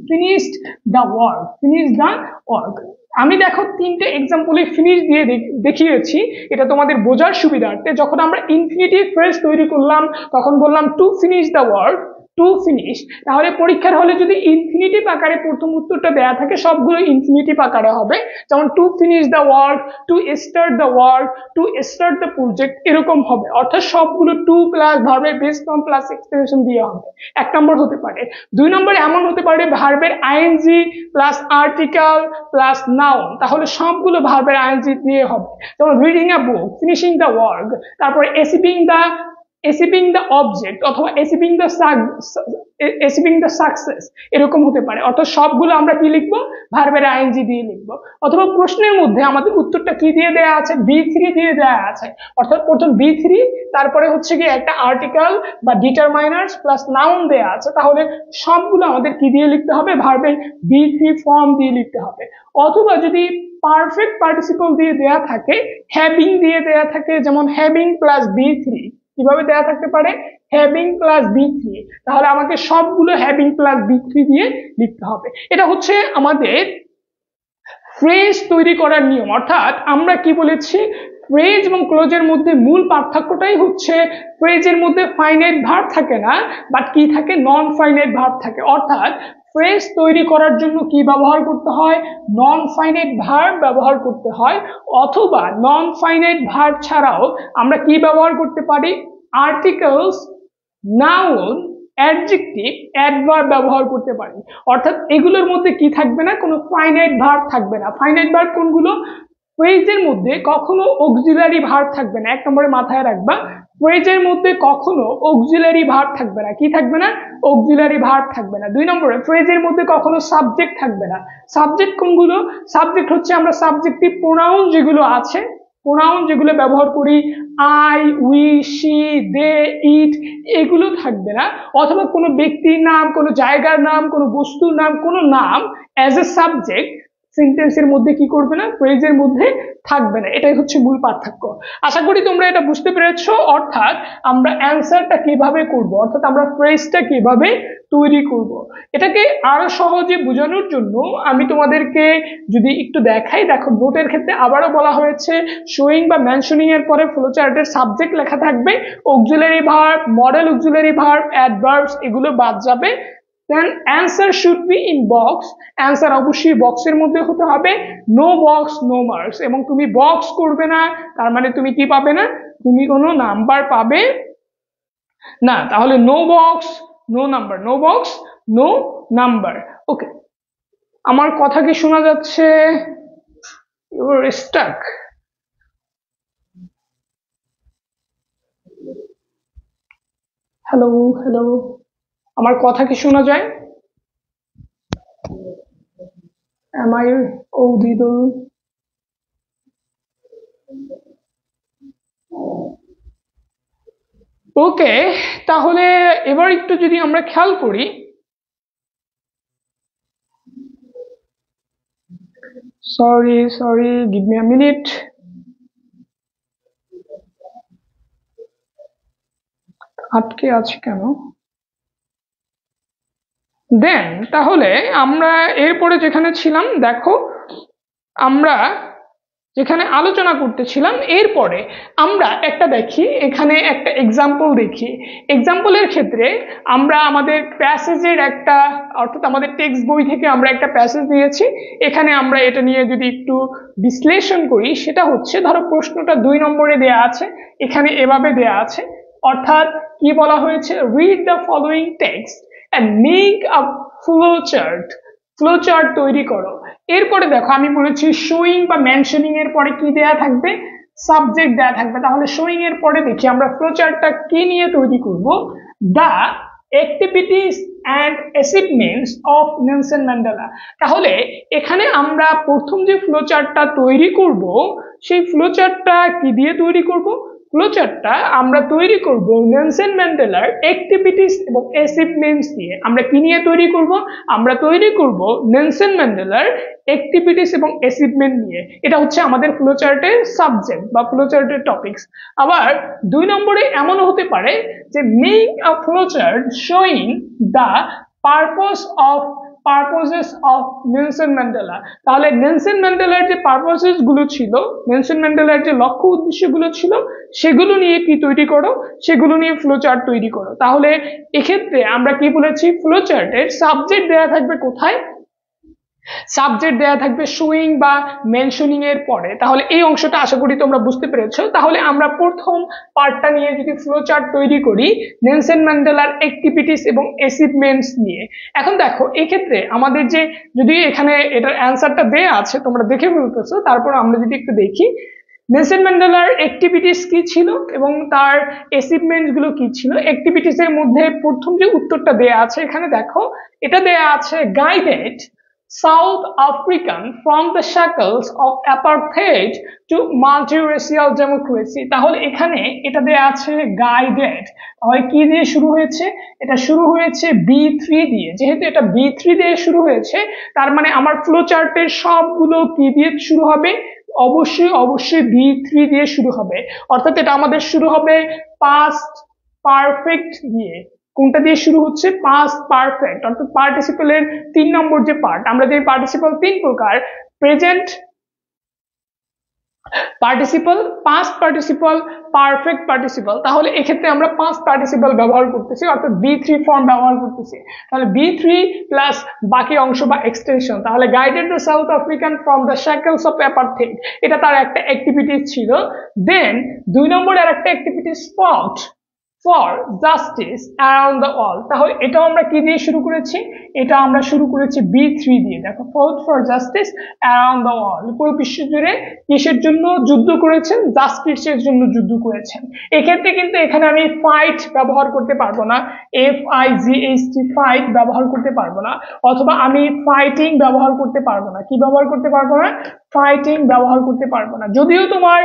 finished the work, finish the work. আমি দেখো 3টে এক্সাম্পলে ফিনিশ দিয়ে দেখিয়েছি, এটা তোমাদের বোঝার সুবিধার্থে। যখন আমরা ইনফিনিটিভ ফ্রেজ তৈরি করলাম তখন বললাম to finish the work, to finish. তাহলে পরীক্ষার হলে যদি ইনফিনিটিভ আকারে প্রথম উত্তরটা দেয়া থাকে সবগুলো ইনফিনিটিভ আকারে হবে। যেমন to finish the work, to start the work, to start the project, এরকম হবে। অর্থাৎ সবগুলো 2 প্লাস ভার্বের বেস ফর্ম প্লাস এক্সটেনশন দিয়ে হবে। 1 নম্বর হতে পারে। 2 নম্বর এমন হতে পারে ভার্বের ING plus article plus noun, তাহলে সবগুলো ভার্বের আইএনজি দিয়ে হবে। যেমন reading a book, finishing the work, তারপরে অ্যাচিভিং দ্য অবজেক্ট, অথবা অ্যাচিভিং দ্য সাকসেস, এরকম হতে পারে। অর্থাৎ সবগুলো আমরা কি লিখবো? ভার্বের আইএনজি দিয়ে লিখবো। অথবা প্রশ্নের মধ্যে আমাদের উত্তরটা কি দিয়ে দেয়া আছে? B3 দিয়ে দেয়া আছে। অর্থাৎ প্রথম B3, তারপরে হচ্ছে কি একটা আর্টিকেল বা ডিটারমাইনার্স প্লাস নাউন দেয়া আছে। তাহলে সবগুলো আমাদের কি দিয়ে লিখতে হবে? ভার্বের B3 ফর্ম দিয়ে লিখতে হবে। অথবা যদি পারফেক্ট পার্টিসিপল দিয়ে দেয়া থাকে, হ্যাভিং দিয়ে দেয়া থাকে, যেমন হ্যাভিং প্লাস B3, কিভাবে দেয়া থাকতে পারে? হ্যাভিং প্লাস B3, তাহলে আমাকে সবগুলো হ্যাভিং প্লাস B3 দিয়ে লিখতে হবে। এটা হচ্ছে আমাদের ফ্রেজ তৈরি করার নিয়ম। অর্থাৎ আমরা কি বলেছি? ফ্রেজ এবং ক্লোজের মধ্যে মূল পার্থক্যটাই হচ্ছে ফ্রেজের মধ্যে ফাইনাইট ভার্ব থাকে না, বাট কি থাকে? নন ফাইনাইট ভার্ব থাকে। অর্থাৎ ফ্রেজ তৈরি করার জন্য কি ব্যবহার করতে হয়, নন ফাইনাইট ভার্ব ব্যবহার করতে হয়, অথবা নন ফাইনাইট ভার্ব ছাড়াও আমরা কি ব্যবহার করতে পারি, আর্টিকেলস, নাউন, অ্যাডজেক্টিভ, অ্যাডভার্ব ব্যবহার করতে পারি। অর্থাৎ এগুলোর মধ্যে কি থাকবে না, কোনো ফাইনাইট ভার্ব থাকবে না। ফাইনাইট ভার্ব কোনগুলো, ফ্রেজের মধ্যে কখনো অক্সিলারি ভার্ব থাকবে না, এক নম্বরে মাথায় রাখবা। ফ্রেজের মধ্যে কখনো অক্সিলারি ভার্ব থাকবে না, কি থাকবে না, অক্সিলারি ভার্ব থাকবে না। দুই নম্বরে ফ্রেজের মধ্যে কখনো সাবজেক্ট থাকবে না। সাবজেক্ট কোনগুলো, সাবজেক্ট হচ্ছে আমরা সাবজেক্টিভ প্রোনাউন যেগুলো আছে, প্রোনাউন যেগুলো ব্যবহার করি, আই, উই, শি, দে, ইট, এগুলো থাকবে না। অথবা কোনো ব্যক্তির নাম, কোনো জায়গার নাম, কোনো বস্তুর নাম, কোনো নাম অ্যাজ এ সাবজেক্ট সেন্টেন্সের মধ্যে কি করবে না, ফ্রেজের মধ্যে থাকবে না। এটাই হচ্ছে মূল পার্থক্য। আশা করি তোমরা এটা বুঝতে পেরেছো। অর্থাৎ আমরা অ্যান্সারটা কিভাবে করব, অর্থাৎ আমরা ফ্রেজটা কিভাবে তৈরি করব, এটাকে আরো সহজে বোঝানোর জন্য আমি তোমাদেরকে যদি একটু দেখাই, দেখো নোটের ক্ষেত্রে আবারও বলা হয়েছে শোয়িং বা মেনশনিং এর পরে ফ্লোচার্টের সাবজেক্ট লেখা থাকবে, auxiliary verb, modal auxiliary verb, adverbs এগুলো বাদ যাবে। then answer should be in box, answer অবশ্যই বক্সের মধ্যে হতে হবে, no box no marks, এবং তুমি বক্স করবে না তার মানে তুমি কি পাবে না, তুমি কোনো নাম্বার পাবে না। তাহলে no box no number, no box no number। ওকে, আমার কথা কি শোনা যাচ্ছে? you are stuck। Hello hello, আমার কথা কি শোনা যায়? am I audible? ওকে, তাহলে এবার একটু যদি আমরা খেয়াল করি, sorry give me a minute. আটকে আছে কেন? দেন তাহলে আমরা এরপরে যেখানে ছিলাম, দেখো আমরা যেখানে আলোচনা করতেছিলাম, এরপরে আমরা একটা দেখি, এখানে একটা এক্সাম্পল দেখি। এক্সাম্পলের ক্ষেত্রে আমরা আমাদের প্যাসেজের একটা, অর্থাৎ আমাদের টেক্সট বই থেকে আমরা একটা প্যাসেজ নিয়েছি, এখানে আমরা এটা নিয়ে যদি একটু বিশ্লেষণ করি, সেটা হচ্ছে ধরো প্রশ্নটা 2 নম্বরে দেয়া আছে, এখানে এভাবে দেয়া আছে, অর্থাৎ কি বলা হয়েছে, read the following text and make a flowchart, flowchart তৈরি করো। এরপরে দেখো আমি বলেছি শোয়িং বা মেনশনিং এর পরে কি দেয়া থাকবে, সাবজেক্ট দেয়া থাকবে। তাহলে শোয়িং এর পরে দেখি আমরা ফ্লোচার্টটা কি নিয়ে তৈরি করব, the activities and achievements of Nelson Mandela. তাহলে এখানে আমরা প্রথম যে ফ্লোচার্টটা তৈরি করব, সেই ফ্লোচার্টটা কি দিয়ে তৈরি করব, ফ্লোচার্টটা আমরা তৈরি করব নেলসন ম্যান্ডেলার অ্যাক্টিভিটিস এবং অ্যাচিভমেন্টস দিয়ে। আমরা কি নিয়ে তৈরি করব, আমরা তৈরি করব নেলসন ম্যান্ডেলার অ্যাক্টিভিটিস এবং অ্যাচিভমেন্ট নিয়ে। এটা হচ্ছে আমাদের ফ্লোচার্টের সাবজেক্ট বা ফ্লোচার্টের টপিকস। আবার 2 নম্বরে এমনও হতে পারে যে make a flowchart showing the purposes of Nelson Mandela. তাহলে নেলসন ম্যান্ডেলার যে পারপোজেস গুলো ছিল, নেলসন ম্যান্ডেলার যে লক্ষ্য উদ্দেশ্যগুলো ছিল, সেগুলো নিয়ে কি তৈরি করো, সেগুলো নিয়ে ফ্লোচার্ট তৈরি করো। তাহলে এক্ষেত্রে আমরা কি বলেছি, ফ্লোচার্টের সাবজেক্ট দেয়া থাকবে কোথায়, সাবজেক্ট দেয়া থাকবে শোয়িং বা মেনশনিং এর পরে। তাহলে এই অংশটা আশা করি তোমরা বুঝতে পেরেছো। তাহলে আমরা প্রথম পার্টটা নিয়ে যদি ফ্লোচার্ট তৈরি করি নেলসন ম্যান্ডেলার অ্যাক্টিভিটিস এবং অ্যাচিভমেন্টস নিয়ে। এখন দেখো এক্ষেত্রে আমাদের যে, যদি এখানে এটার অ্যান্সারটা দেয়া আছে তোমরা দেখে ফেলতেছো, তারপর আমরা যদি একটু দেখি নেলসন ম্যান্ডেলার অ্যাক্টিভিটিস কি ছিল এবং তার অ্যাচিভমেন্টস গুলো কি ছিল। অ্যাক্টিভিটিস এর মধ্যে প্রথম যে উত্তরটা দেয়া আছে, এখানে দেখো এটা দেয়া আছে guided South African from the shackles of apartheid to multiracial democracy। তাহলে এখানে এটা দেয়া আছে গাইডেড, তাহলে কি দিয়ে শুরু হয়েছে, এটা শুরু হয়েছে B3 দিয়ে। যেহেতু এটা B3 দিয়ে শুরু হয়েছে, তার মানে আমার ফ্লোচার্টের সবগুলো কি দিয়ে শুরু হবে, অবশ্যই B3 দিয়ে শুরু হবে। অর্থাৎ এটা আমাদের শুরু হবে পাস্ট পারফেক্ট দিয়ে। কোনটা দিয়ে শুরু হচ্ছে, পাস্ট পারফেক্ট, অর্থাৎ পার্টিসিপেলের 3 নম্বর যে পার্ট। আমরা যে পার্টিসিপল 3 প্রকার, present, participle, past participle, perfect participle, তাহলে এক্ষেত্রে আমরা পাস্ট পার্টিসিপল ব্যবহার করতেছি, অর্থাৎ বি3 ফর্ম ব্যবহার করতেছি। তাহলে বি3 প্লাস বাকি অংশ বা এক্সটেনশন, তাহলে guided the South African from the shackles of apartheid, এটা তার একটা অ্যাক্টিভিটিস ছিল। দেন 2 নম্বরে আর একটা activities fought for justice around the world, তাহলে এটাও আমরা কি দিয়ে শুরু করেছি? এটা আমরা শুরু করেছি বি3 দিয়ে। দেখো, fought for justice around the world, পুরো বিশ্ব জুড়ে কিসের জন্য যুদ্ধ করেছেন? জাস্টিসের জন্য যুদ্ধ করেছেন। এক্ষেত্রে কিন্তু এখানে আমি ফাইট ব্যবহার করতে পারবো না, FIGHT ফাইট ব্যবহার করতে পারবো না, অথবা আমি ফাইটিং ব্যবহার করতে পারবো না। কি ব্যবহার করতে পারবো না? ফাইটিং ব্যবহার করতে পারবো না। যদিও তোমার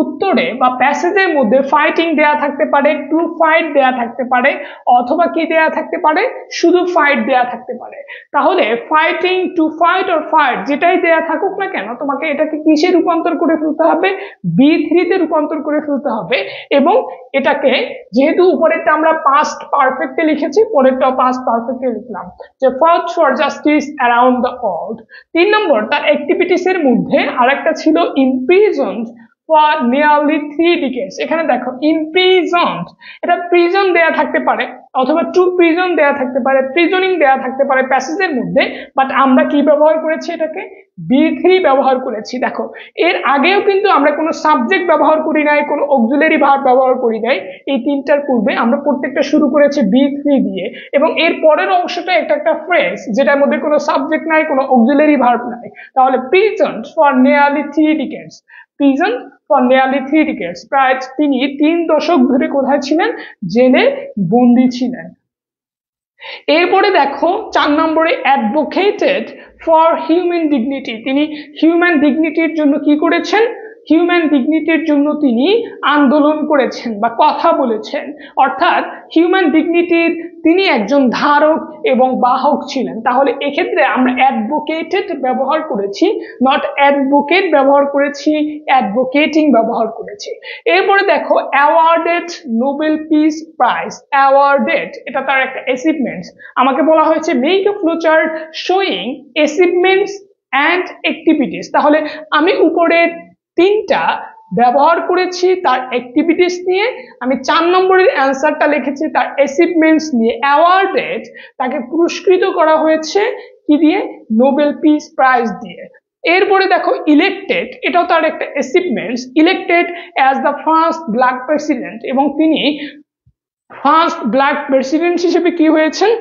উত্তরে বা প্যাসেজের মধ্যে ফাইটিং দেয়া থাকতে পারে, টু ফাইট দেয়া থাকতে পারে, অথবা কি দেয়া থাকতে পারে? শুধু ফাইট দেয়া থাকতে পারে। তাহলে fighting, to fight or fight যেটাই দেয়া থাকুক না কেন, তোমাকে এটাকে কিসে রূপান্তর করে ফেলতে হবে? বি3 তে রূপান্তর করে ফেলতে হবে। এবং এটাকে যেহেতু উপরেরটা আমরা পাস্ট পারফেক্টে লিখেছি, পরেরটাও পাস্ট পারফেক্টে লিখলাম, যে fight for justice around the world. 3 নম্বর, তার অ্যাক্টিভিটিস এর মধ্যে আরেকটা ছিল ইমপ্রিজনড for nearly 3 decades। এখানে দেখো imprisoned, এটা প্রিজন দেয়া থাকতে পারে, অথবা টু প্রিজন দেয়া থাকতে পারে, প্রিজনিং দেয়া থাকতে পারে প্যাসেজের মধ্যে, বাট আমরা কি ব্যবহার করেছি? এটাকে বি3 ব্যবহার করেছি। দেখো, এর আগেও কিন্তু আমরা কোনো সাবজেক্ট ব্যবহার করি নাই, কোনো অক্সিলারি ভার্ব ব্যবহার করি নাই। এই তিনটার পূর্বে আমরা প্রত্যেকটা শুরু করেছি বি3 দিয়ে, এবং এর পরের অংশটা একটা ফ্রেজ যেটার মধ্যে কোনো সাবজেক্ট নাই, কোনো অক্সিলারি ভার্ব নাই। তাহলে prisoned for nearly 3 decades, prison for nearly 3 decades, প্রায় তিনি 3 দশক ধরে কোথায় ছিলেন? জেলে বন্দী ছিলেন। এরপরে দেখো 4 নম্বরে অ্যাডভোকেটেড ফর হিউম্যান ডিগনিটি, তিনি হিউম্যান ডিগনিটির জন্য কি করেছেন? হিউম্যান ডিগনিটির জন্য তিনি আন্দোলন করেছেন বা কথা বলেছেন, অর্থাৎ হিউম্যান ডিগনিটির তিনি একজন ধারক এবং বাহক ছিলেন। তাহলে এক্ষেত্রে আমরা অ্যাডভোকেটেড ব্যবহার করেছি, নট অ্যাডভোকেট ব্যবহার করেছি, অ্যাডভোকেটিং ব্যবহার করেছি। এরপরে দেখো awarded Nobel peace prize, awarded এটা তার একটা অ্যাচিভমেন্টস। আমাকে বলা হয়েছে make a flowchart showing achievements and activities, তাহলে আমি উপরের 3টা ব্যবহার করেছি তার অ্যাক্টিভিটিস নিয়ে, আমি 4 নম্বরের অ্যান্সারটা লিখেছি তার অ্যাচিভমেন্টস নিয়ে। অ্যাওয়ার্ডেড, তাকে পুরস্কৃত করা হয়েছে কি দিয়ে? নোবেল পিস প্রাইজ দিয়ে। এরপরে দেখো ইলেক্টেড, এটাও তার একটা achievements, elected as the first black president, এবং তিনি ফার্স্ট ব্ল্যাক প্রেসিডেন্ট হিসেবে কি হয়েছেন?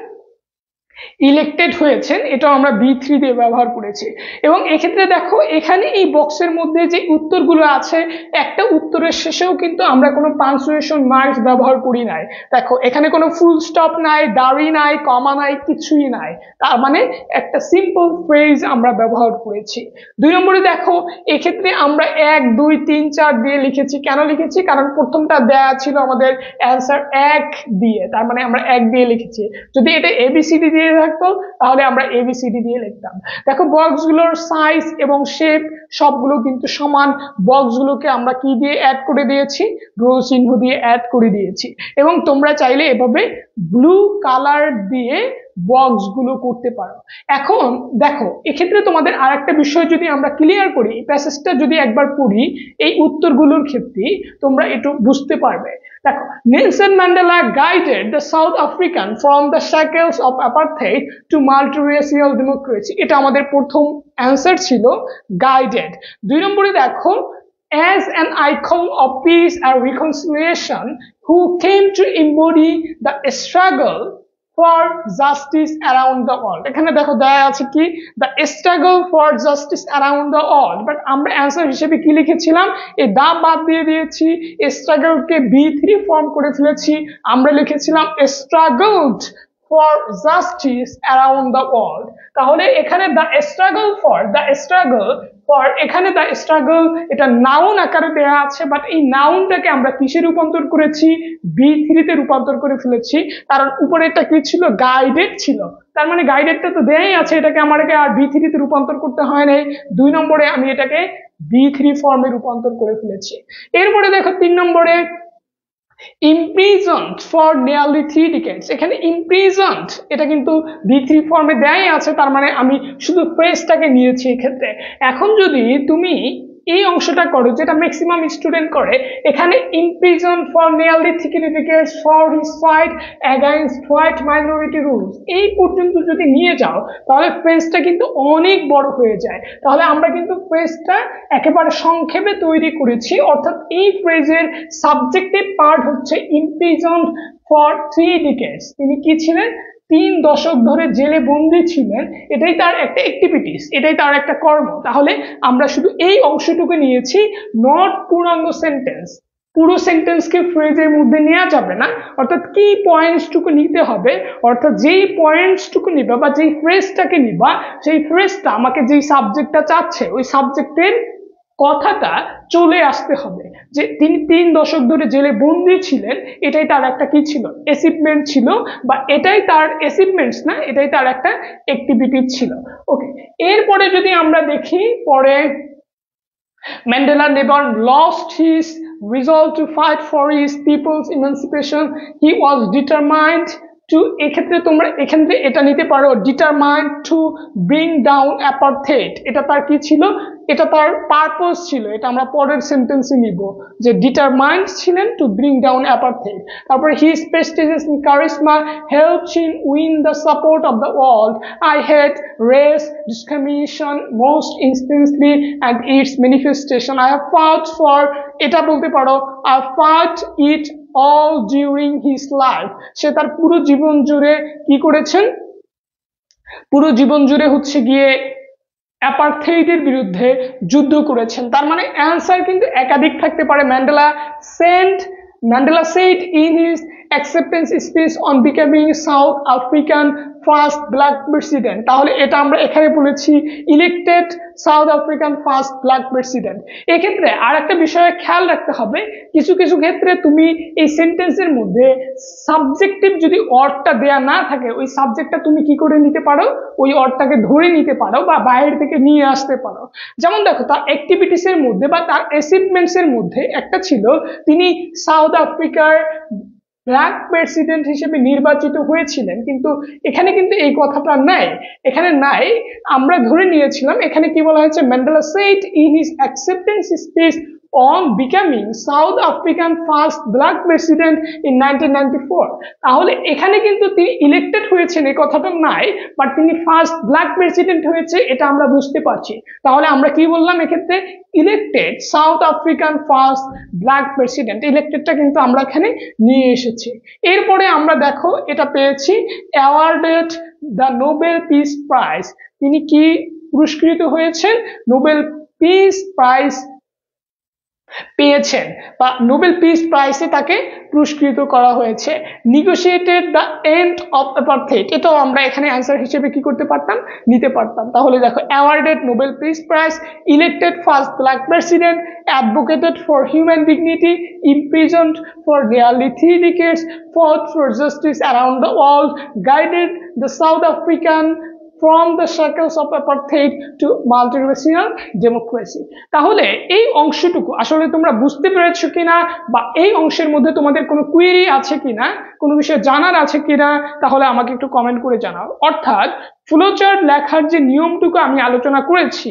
ইলেক্টেড হয়েছেন। এটাও আমরা বি3 দিয়ে ব্যবহার করেছি। এবং এক্ষেত্রে দেখো এখানে এই বক্সের মধ্যে যে উত্তরগুলো আছে, একটা উত্তরের শেষেও কিন্তু আমরা কোনো পাঞ্চুয়েশন মার্কস ব্যবহার করি নাই। দেখো এখানে কোনো ফুল স্টপ নাই, দাড়ি নাই, কমা নাই, কিছুই নাই, তার মানে একটা সিম্পল ফ্রেজ আমরা ব্যবহার করেছি। 2 নম্বরে দেখো এক্ষেত্রে আমরা 1 2 3 4 দিয়ে লিখেছি। কেন লিখেছি? কারণ প্রথমটা দেয়া ছিল আমাদের অ্যান্সার 1 দিয়ে, তার মানে আমরা 1 দিয়ে লিখেছি। যদি এটা ABCD দিয়ে থাকতো তাহলে আমরা ABCD দিয়ে লিখতাম। দেখো বক্সগুলোর সাইজ এবং শেপ সবগুলো কিন্তু সমান, বক্সগুলোকে আমরা কি দিয়ে অ্যাড করে দিয়েছি? রো চিহ্ন দিয়ে অ্যাড করে দিয়েছি। এবং তোমরা চাইলে এভাবে ব্লু কালার দিয়ে বক্সগুলো করতে পারো। এখন দেখো এক্ষেত্রে তোমাদের আরেকটা বিষয় যদি আমরা ক্লিয়ার করি, প্যাসেজটা যদি একবার পড়ি, এই উত্তরগুলোর ক্ষেত্রে তোমরা একটু বুঝতে পারবে। দেখো, Nelson Mandela guided the South African from the shackles of apartheid to multiracial democracy, এটা আমাদের প্রথম অ্যান্সার ছিল, গাইডেড। 2 নম্বরে দেখো as an icon of peace and reconciliation who came to embody the struggle for justice around the world, এখানে দেখো দেয়া আছে কি? the struggle for justice around the world, but আমরা অ্যান্সার হিসেবে কি লিখেছিলাম? এই দা বাদ দিয়ে দিয়েছি, struggle কে B3 ফর্ম করে ফেলেছি, আমরা লিখেছিলাম struggled for justice around the world। তাহলে এখানে the struggle for এখানে the struggle এটা নাউন আকারে দেয়া আছে, বাট এই নাউনটাকে আমরা কিসে রূপান্তর করেছি? B3 তে রূপান্তর করে ফেলেছি, কারণ উপরেরটা কি ছিল? গাইডেড ছিল, তার মানে গাইডেডটা তো দেয়াই আছে, এটাকে আমাকে আর B3 তে রূপান্তর করতে হয় নাই। 2 নম্বরে আমি এটাকে B3 ফর্মে রূপান্তর করে ফেলেছি। এরপরে দেখো 3 নম্বরে imprisoned for nearly 3 decades, এখানে imprisoned এটা কিন্তু B3 ফর্মে দেয়াই আছে, তার মানে আমি শুধু ফ্রেজটাকে নিয়েছি এক্ষেত্রে। এখন যদি তুমি এই অংশটা করো, যেটা ম্যাক্সিমাম স্টুডেন্ট করে। এখানে imprison for nearly 3 decades for his fight against white minority rules, এই পর্যন্ত যদি নিয়ে যাও তাহলে ফ্রেজটা কিন্তু অনেক বড় হয়ে যায়। তাহলে আমরা কিন্তু ফ্রেজটা একেবারে সংক্ষেপে তৈরি করেছি, অর্থাৎ এই ফ্রেজের সাবজেক্টিভ পার্ট হচ্ছে ইমপ্রিজন ফর 3 decades। তিনি কি ছিলেন? 3 দশক ধরে জেলে বন্দী ছিলেন। এটাই তার একটা অ্যাক্টিভিটিস, এটাই তার একটা কর্ম। তাহলে আমরা শুধু এই অংশটুকু নিয়েছি, নট পূর্ণাঙ্গ সেন্টেন্স। পুরো সেন্টেন্সকে ফ্রেজের মধ্যে নেওয়া যাবে না, অর্থাৎ কি পয়েন্টসটুকু নিতে হবে, অর্থাৎ যেই পয়েন্টসটুকু নিবা বা যেই ফ্রেজটাকে নিবা, সেই ফ্রেজটা আমাকে যেই সাবজেক্টটা চাচ্ছে ওই সাবজেক্টের কথাটা চলে আসতে হবে। যে তিনি 3 দশক ধরে জেলে বন্দী ছিলেন, এটাই তার একটা কি ছিল? অ্যাচিভমেন্ট ছিল, বা এটাই তার অ্যাচিভমেন্টস না, এটাই তার একটা অ্যাক্টিভিটি ছিল। ওকে, এরপরে যদি আমরা দেখি, পরে Mandela never lost his resolve to fight for his people's emancipation. He was determined to, এক্ষেত্রে তোমরা এক্ষেত্রে এটা নিতে পারো, determined to bring down apartheid। এটা তার কি ছিল? এটা তার পারপোজ ছিল। এটা আমরা পরের সেন্টেন্সে নিব যে ডিটারমাইন্ড ছিলেন টু ব্রিং ডাউন অ্যাপারথেইড। তারপরে his prestigious charisma helped him win the support of the world. I hate race discrimination most intensely and its manifestation. I have fought for, এটা বলতে পারো, I fought it all during his life. সে তার পুরো জীবন জুড়ে কি করেছেন? পুরো জীবন জুড়ে হচ্ছে গিয়ে অ্যাপারথেইডের বিরুদ্ধে যুদ্ধ করেছেন। তার মানে অ্যান্সার কিন্তু একাধিক থাকতে পারে। Mandela said in his acceptance speech on becoming South African first black president। তাহলে এটা আমরা এখানে বলেছি elected South African first black president. এক্ষেত্রে আর একটা বিষয়ে খেয়াল রাখতে হবে, কিছু কিছু ক্ষেত্রে তুমি এই সেন্টেন্সের মধ্যে সাবজেক্টিভ যদি ওয়ার্ডটা দেয়া না থাকে, ওই সাবজেক্টটা তুমি কি করে নিতে পারো? ওই ওয়ার্ডটাকে ধরে নিতে পারো বা বাইরে থেকে নিয়ে আসতে পারো। যেমন দেখো, তার অ্যাক্টিভিটিস এর মধ্যে বা তার অ্যাচিভমেন্টস এর মধ্যে একটা ছিল তিনি সাউথ আফ্রিকার ব্ল্যাক প্রেসিডেন্ট হিসেবে নির্বাচিত হয়েছিলেন, কিন্তু এখানে কিন্তু এই কথাটা নাই, এখানে নাই। আমরা ধরে নিয়েছিলাম এখানে কি বলা হয়েছে, Mandela said in his acceptance speech on becoming South African first black president in 1994। তাহলে এখানে কিন্তু তিনি ইলেক্টেড হয়েছেন এই কথাটা নাই, বাট তিনি ফার্স্ট ব্ল্যাক প্রেসিডেন্ট হয়েছে এটা আমরা বুঝতে পারছি। তাহলে আমরা কি বললাম এক্ষেত্রে? Elected South African first black president. ইলেক্টেডটা কিন্তু আমরা এখানে নিয়ে এসেছি। এরপরে আমরা দেখো এটা পেয়েছি, awarded the Nobel peace prize. তিনি কি পুরস্কৃত হয়েছেন? নোবেল পিস প্রাইজ পেয়েছেন, বা নোবেল পিস প্রাইজে তাকে পুরস্কৃত করা হয়েছে। নিগোশিয়েটেড দ্য এন্ড অফ অ্যাপারথেইড, এটাও আমরা এখানে অ্যান্সার হিসেবে কি করতে পারতাম? নিতে পারতাম। তাহলে দেখো, awarded Nobel peace prize, elected first black president, advocated for human dignity, ইমপ্রিজনড for nearly 3 decades, fought for justice around the world, guided the South African from the shackles of apartheid to multiracial democracy। তাহলে এই অংশটুকু আসলে তোমরা বুঝতে পেরেছো কিনা, বা এই অংশের মধ্যে তোমাদের কোনো কোয়েরি আছে কিনা, কোনো বিষয় জানার আছে কিনা, তাহলে আমাকে একটু কমেন্ট করে জানাও। অর্থাৎ ফ্লোচার্ট লেখার যে নিয়মটুকু আমি আলোচনা করেছি,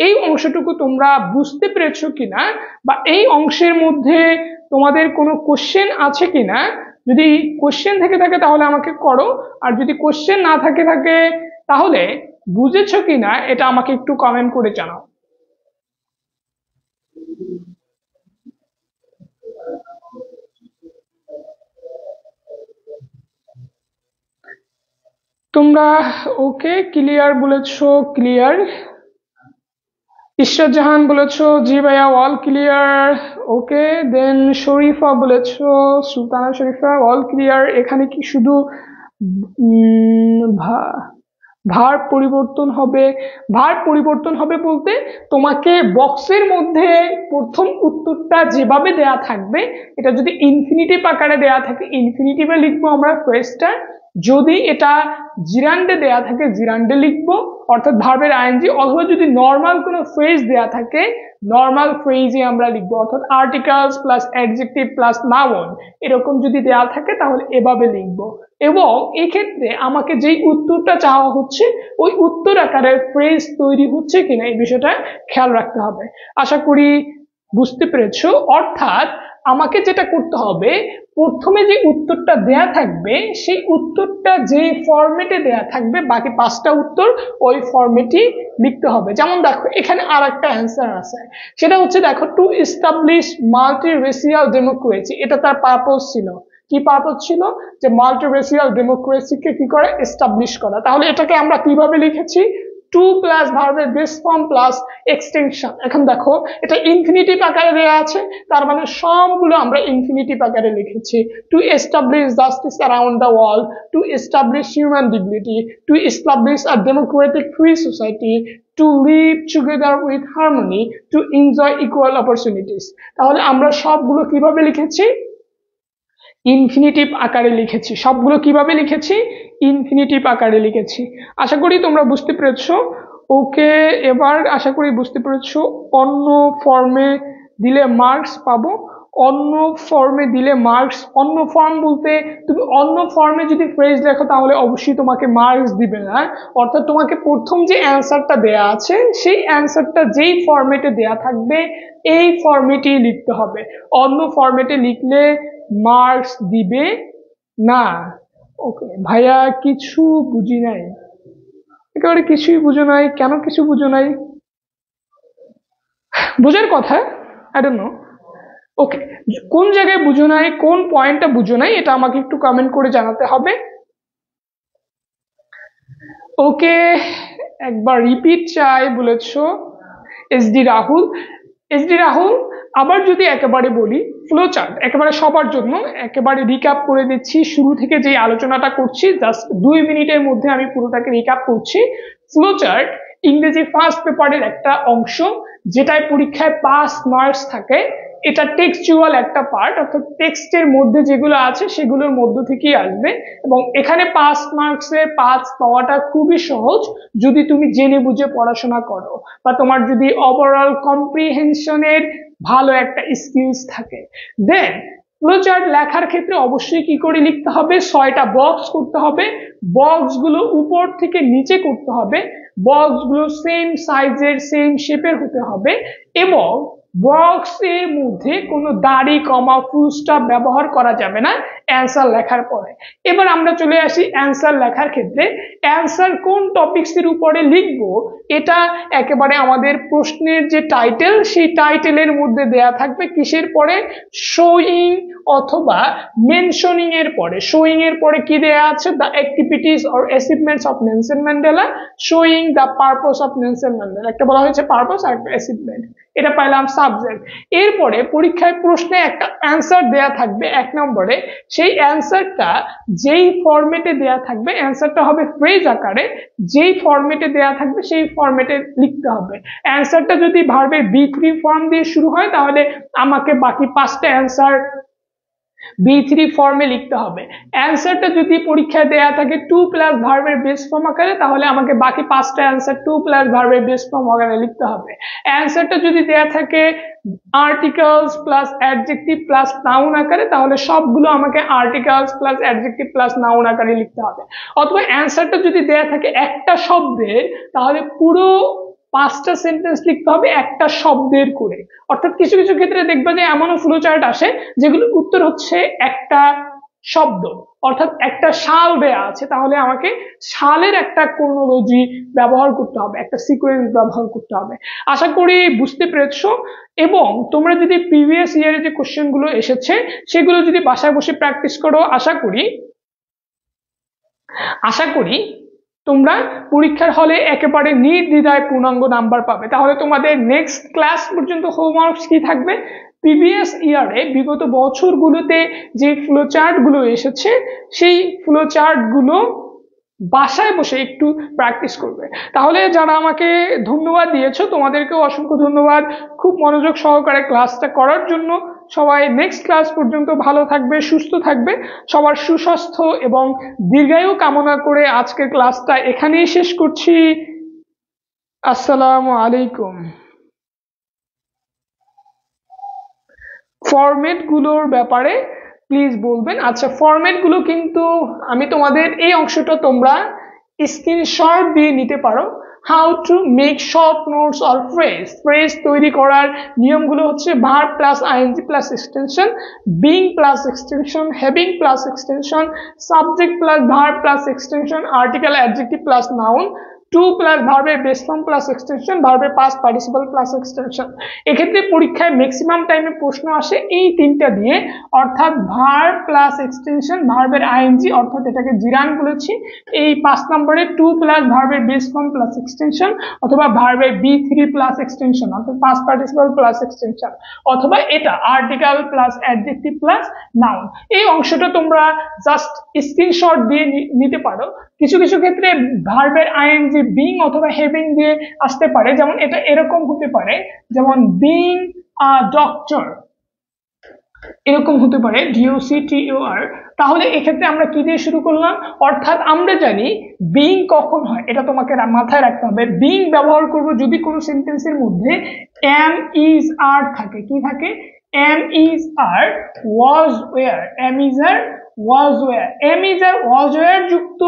এই অংশটুকু তোমরা বুঝতে পেরেছো কিনা, বা এই অংশের মধ্যে তোমাদের কোনো কোশ্চেন আছে কিনা। যদি কোশ্চেন থেকে থাকে তাহলে আমাকে করো, আর যদি কোশ্চেন না থাকে তাহলে বুঝেছো কিনা এটা আমাকে একটু কমেন্ট করে জানাও। তোমরা ওকে ক্লিয়ার বলেছো, ক্লিয়ার। ঈশ্বর জাহান বলেছো জি ভাইয়া অল ক্লিয়ার, ওকে। দেন শরীফা বলেছো, সুলতানা শরীফা অল ক্লিয়ার। এখানে কি শুধু ভার পরিবর্তন হবে? ভার পরিবর্তন হবে বলতে তোমাকে বক্সের মধ্যে প্রথম উত্তরটা যেভাবে দেয়া থাকবে, এটা যদি ইনফিনিটিভ আকারে দেয়া থাকে ইনফিনিটিভে লিখবো আমরা ফ্রেজটা, যদি এটা জিরান্ডে দেয়া থাকে জিরান্ডে লিখবো অর্থাৎ ভার্বের আইএনজি, অথবা যদি নর্মাল কোনো ফ্রেজ দেয়া থাকে নর্মাল ফ্রেজে আমরা লিখবো অর্থাৎ articles plus adjective plus noun এরকম যদি দেয়া থাকে তাহলে এভাবে লিখবো। এবং এক্ষেত্রে আমাকে যেই উত্তরটা চাওয়া হচ্ছে ওই উত্তর আকারের ফ্রেজ তৈরি হচ্ছে কিনা এই বিষয়টা খেয়াল রাখতে হবে। আশা করি বুঝতে পেরেছো। অর্থাৎ আমাকে যেটা করতে হবে, প্রথমে যে উত্তরটা দেয়া থাকবে সেই উত্তরটা যে ফরম্যাটে দেয়া থাকবে বাকি 5টা উত্তর ওই ফরম্যাটই লিখতে হবে। যেমন দেখো এখানে আর একটা অ্যান্সার আছে, সেটা হচ্ছে দেখো to establish multi racial democracy, এটা তার পারপোজ ছিল। কি পারপোজ ছিল? যে মাল্টি রেসিয়াল ডেমোক্রেসিকে কি করে এস্টাবলিশ করা। তাহলে এটাকে আমরা কিভাবে লিখেছি? টু প্লাস ভার্বের বেস ফর্ম প্লাস এক্সটেনশন। এখন দেখো এটা ইনফিনিটিভ আকারে দেওয়া আছে, তার মানে সবগুলো আমরা ইনফিনিটিভ আকারে লিখেছি। To establish justice around the world, to establish human dignity, to establish a democratic free society, to live together with harmony, to enjoy equal opportunities. তাহলে আমরা সবগুলো কিভাবে লিখেছি? ইনফিনিটিভ আকারে লিখেছি। সবগুলো কিভাবে লিখেছি? ইনফিনিটিভ আকারে লিখেছি। আশা করি তোমরা বুঝতে পেরেছো। ওকে, এবার আশা করি বুঝতে পেরেছো। অন্য ফর্মে দিলে মার্কস পাবো। অন্য ফর্মে দিলে মার্কস, অন্য ফর্ম বলতে তুমি অন্য ফর্মে যদি ফ্রেজ লেখো তাহলে অবশ্যই তোমাকে মার্কস দিবে না। অর্থাৎ তোমাকে প্রথম যে অ্যান্সারটা দেয়া আছে সেই অ্যান্সারটা যেই ফরম্যাটে দেয়া থাকবে এই ফরম্যাটেই লিখতে হবে। অন্য ফরম্যাটে লিখলে মার্কস দিবে না। ওকে ভাইয়া, কিছু বুঝি নাই, একেবারে কিছুই বুঝো নাই। কেন কিছু বুঝো নাই? বোঝার কথা, আই ডোন্ট নো। ওকে, কোন জায়গায় বুঝো নাই, কোন পয়েন্টটা বুঝো নাই এটা আমাকে একটু কমেন্ট করে জানাতে হবে। ওকে, একবার রিপিট চাই বলেছো এসডি রাহুল। এসডি রাহুল, আবার যদি একেবারে বলি ফ্লো চার্ট একেবারে সবার জন্য একেবারে রিক্যাপ করে দিচ্ছি। শুরু থেকে যে আলোচনাটা করছি জাস্ট 2 মিনিটের মধ্যে আমি পুরোটাকে রিক্যাপ করছি। ফ্লো চার্ট ইংরেজি ফার্স্ট পেপারের একটা অংশ, যেটায় পরীক্ষায় 5 মার্কস থাকে। এটা টেক্সচুয়াল একটা পার্ট, অর্থাৎ টেক্সটের মধ্যে যেগুলো আছে সেগুলোর মধ্য থেকেই আসবে। এবং এখানে 5 মার্কসের 5 পাওয়াটা খুবই সহজ যদি তুমি জেনে বুঝে পড়াশোনা করো বা তোমার যদি ওভারঅল কম্প্রিহেনশনের ভালো একটা স্কিলস থাকে। দেন ফ্লোচার্ট লেখার ক্ষেত্রে অবশ্যই কি করে লিখতে হবে? 6টা বক্স করতে হবে। বক্সগুলো উপর থেকে নিচে করতে হবে। বক্সগুলো সেম সাইজের সেম শেপের হতে হবে এবং বক্সের মধ্যে কোনো দাড়ি কমা ফুল স্টপ ব্যবহার করা যাবে না অ্যান্সার লেখার পরে। এবার আমরা চলে আসি অ্যান্সার লেখার ক্ষেত্রে। অ্যান্সার কোন টপিকসের উপরে লিখবো এটা একেবারে আমাদের প্রশ্নের যে টাইটেল সেই টাইটেলের মধ্যে দেয়া থাকবে। কিসের পরে? শোয়িং অথবা মেনশনিং এর পরে। শোয়িং এর পরে কি দেয়া আছে? The activities or achievements of Nelson Mandela, showing the purpose of Nelson Mandela. একটা বলা হয়েছে পারপোজ আর একটা অ্যাচিভমেন্ট, এটা পাইলাম সাবজেক্ট। এরপরে পরীক্ষায় প্রশ্নে একটা অ্যান্সার দেয়া থাকবে 1 নম্বরে। সেই অ্যান্সারটা যেই ফরম্যাটে দেয়া থাকবে, অ্যান্সারটা হবে ফ্রেজ আকারে, যেই ফরম্যাটে দেয়া থাকবে সেই ফরম্যাটে লিখতে হবে। অ্যান্সারটা যদি ভার্বের B3 ফর্ম দিয়ে শুরু হয় তাহলে আমাকে বাকি 5টা অ্যান্সার B3 ফর্মে লিখতে হবে। অ্যান্সারটা যদি পরীক্ষায় দেয়া থাকে 2 প্লাস ভার্বের বেস ফর্ম আকারে তাহলে আমাকে বাকি 5টা অ্যান্সার 2 প্লাস ভার্বের বেস ফর্ম আকারে লিখতে হবে। অ্যান্সারটা যদি দেয়া থাকে articles plus adjective plus noun আকারে তাহলে সবগুলো আমাকে articles plus adjective plus noun আকারে লিখতে হবে। অথবা অ্যান্সারটা যদি দেয়া থাকে একটা শব্দের তাহলে পুরো 5টা সেন্টেন্স লিখতে হবে একটা শব্দের করে। অর্থাৎ কিছু কিছু ক্ষেত্রে দেখবে যে এমনও ফ্লো চার্ট আসে যেগুলো উত্তর হচ্ছে একটা শব্দ, অর্থাৎ একটা শাল দেয়া আছে তাহলে আমাকে শালের একটা ক্রোনোলজি ব্যবহার করতে হবে, একটা সিকোয়েন্স ব্যবহার করতে হবে। আশা করি বুঝতে পেরেছো। এবং তোমরা যদি প্রিভিয়াস ইয়ারে যে কোশ্চেন গুলো এসেছে সেগুলো যদি বাসায় বসে প্র্যাকটিস করো আশা করি তোমরা পরীক্ষার হলে একেবারে নির্দ্বিধায় পূর্ণাঙ্গ নাম্বার পাবে। তাহলে তোমাদের নেক্সট ক্লাস পর্যন্ত হোমওয়ার্কস কি থাকবে? প্রিভিয়াস ইয়ারে বিগত বছরগুলোতে যে ফ্লোচার্ট গুলো এসেছে সেই ফ্লোচার্ট গুলো বাসায় বসে একটু প্র্যাকটিস করবে। তাহলে যারা আমাকে ধন্যবাদ দিয়েছো তোমাদেরকেও অসংখ্য ধন্যবাদ খুব মনোযোগ সহকারে ক্লাসটা করার জন্য। সবাই নেক্সট ক্লাস পর্যন্ত ভালো থাকবে, সুস্থ থাকবে, সবার সুস্বাস্থ্য এবং দীর্ঘায়ু কামনা করে আজকের ক্লাসটা এখানেই শেষ করছি। আসসালামু আলাইকুম। ফরম্যাট গুলোর ব্যাপারে প্লিজ বলবেন। আচ্ছা, ফরম্যাট গুলো কিন্তু আমি তোমাদের এই অংশটা তোমরা স্ক্রিনশট দিয়ে নিতে পারো। How to make short notes or phrase তৈরি করার নিয়মগুলো হচ্ছে verb plus ING plus extension, being plus extension, having plus extension, subject plus verb plus extension, article adjective plus noun, to plus ভার্বের বেস ফর্ম প্লাস এক্সটেনশন, ভার্বের past participle plus extension. এক্ষেত্রে পরীক্ষায় maximum টাইমে প্রশ্ন আসে এই তিনটা দিয়ে, অর্থাৎ ভার্ব প্লাস এক্সটেনশন, ভার্বের আইএনজি অর্থাৎ এটাকে জিরান বলেছি, এই 5 নম্বরে টু প্লাস ভার্বের বেস ফর্ম প্লাস এক্সটেনশন, অথবা ভার্বের B3 প্লাস এক্সটেনশন অর্থাৎ পাস্ট পার্টিসিপল প্লাস এক্সটেনশন, অথবা এটা article plus adjective plus noun. এই অংশটা তোমরা জাস্ট স্ক্রিনশট দিয়ে নিতে পারো। কিছু কিছু ক্ষেত্রে ভার্বের আইএনজি বিং অথবা হ্যাভিং দিয়ে আসতে পারে, যেমন এটা এরকম হতে পারে, যেমন বিং আ ডক্টর, এরকম হতে পারে DOCTOR। তাহলে এক্ষেত্রে আমরা কি দিয়ে শুরু করলাম? অর্থাৎ আমরা জানি বিং কখন হয়, এটা তোমাকে মাথায় রাখতে হবে। বিং ব্যবহার করব যদি কোনো সেন্টেন্সের মধ্যে am is are থাকে। কি থাকে? am is are, was were, am is are, was were, am is are, was were যুক্ত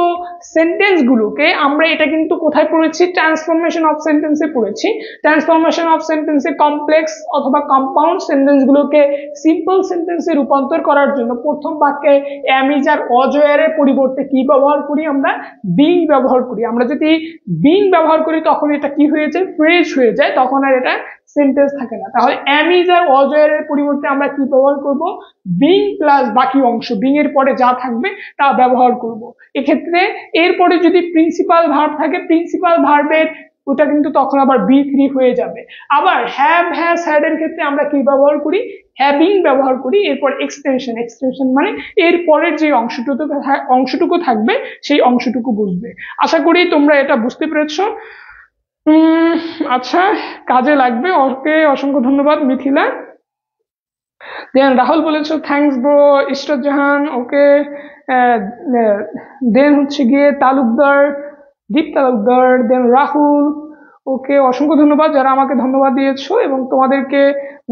সেন্টেন্স গুলোকে আমরা এটা কিন্তু কোথায় পড়েছি? ট্রান্সফরমেশন অফ সেন্টেন্সে পড়েছি। ট্রান্সফরমেশন অফ সেন্টেন্সে কমপ্লেক্স অথবা কম্পাউন্ড সেন্টেন্স গুলোকে সিম্পল সেন্টেন্সে রূপান্তর করার জন্য প্রথম বাক্যে am is are, was were এর পরিবর্তে কি ব্যবহার করি? আমরা বিং ব্যবহার করি। আমরা যদি বিং ব্যবহার করি তখন এটা কি হয়ে যায়? ফ্রেজ হয়ে যায়, তখন আর এটা সেন্টেন্স থাকে না। তাহলে am is are, was were এর পরিবর্তে আমরা কি ব্যবহার করব? বিং প্লাস বাকি অংশ, বিং এর পরে যা থাকবে তা ব্যবহার করব। এক্ষেত্রে এরপরে যদি প্রিন্সিপাল ভার্ব থাকে, প্রিন্সিপাল ভার্বের ওটা কিন্তু তখন আবার B3 হয়ে যাবে। আবার হ্যাভ, হ্যাজ, হ্যাড এর ক্ষেত্রে আমরা কি ব্যবহার করি? হ্যাভিং ব্যবহার করি। এরপর এক্সটেনশন, এক্সটেনশন মানে এর পরের যে অংশটুকু থাকবে সেই অংশটুকু বুঝবে। আশা করি তোমরা এটা বুঝতে পেরেছো। আচ্ছা, কাজে লাগবে। ওকে, অসংখ্য ধন্যবাদ মিথিলা। দেন রাহুল বলেছো থ্যাঙ্কস ব্রো। ইশরাত জাহান, ওকে। দেন হচ্ছে গিয়ে তালুকদার, দীপ তালুকদার, দেন রাহুল, ওকে, অসংখ্য ধন্যবাদ যারা আমাকে ধন্যবাদ দিয়েছো এবং তোমাদেরকে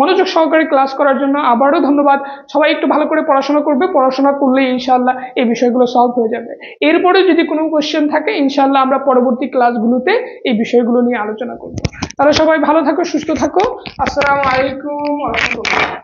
মনোযোগ সহকারে ক্লাস করার জন্য আবারও ধন্যবাদ। সবাই একটু ভালো করে পড়াশোনা করবে, পড়াশোনা করলে ইনশাআল্লাহ এই বিষয়গুলো সলভ হয়ে যাবে। এরপরে যদি কোনো কোশ্চেন থাকে ইনশাআল্লাহ আমরা পরবর্তী ক্লাসগুলোতে এই বিষয়গুলো নিয়ে আলোচনা করব। তাহলে সবাই ভালো থাকো, সুস্থ থাকো। আসসালামু আলাইকুম ওয়া রাহমাতুল্লাহ।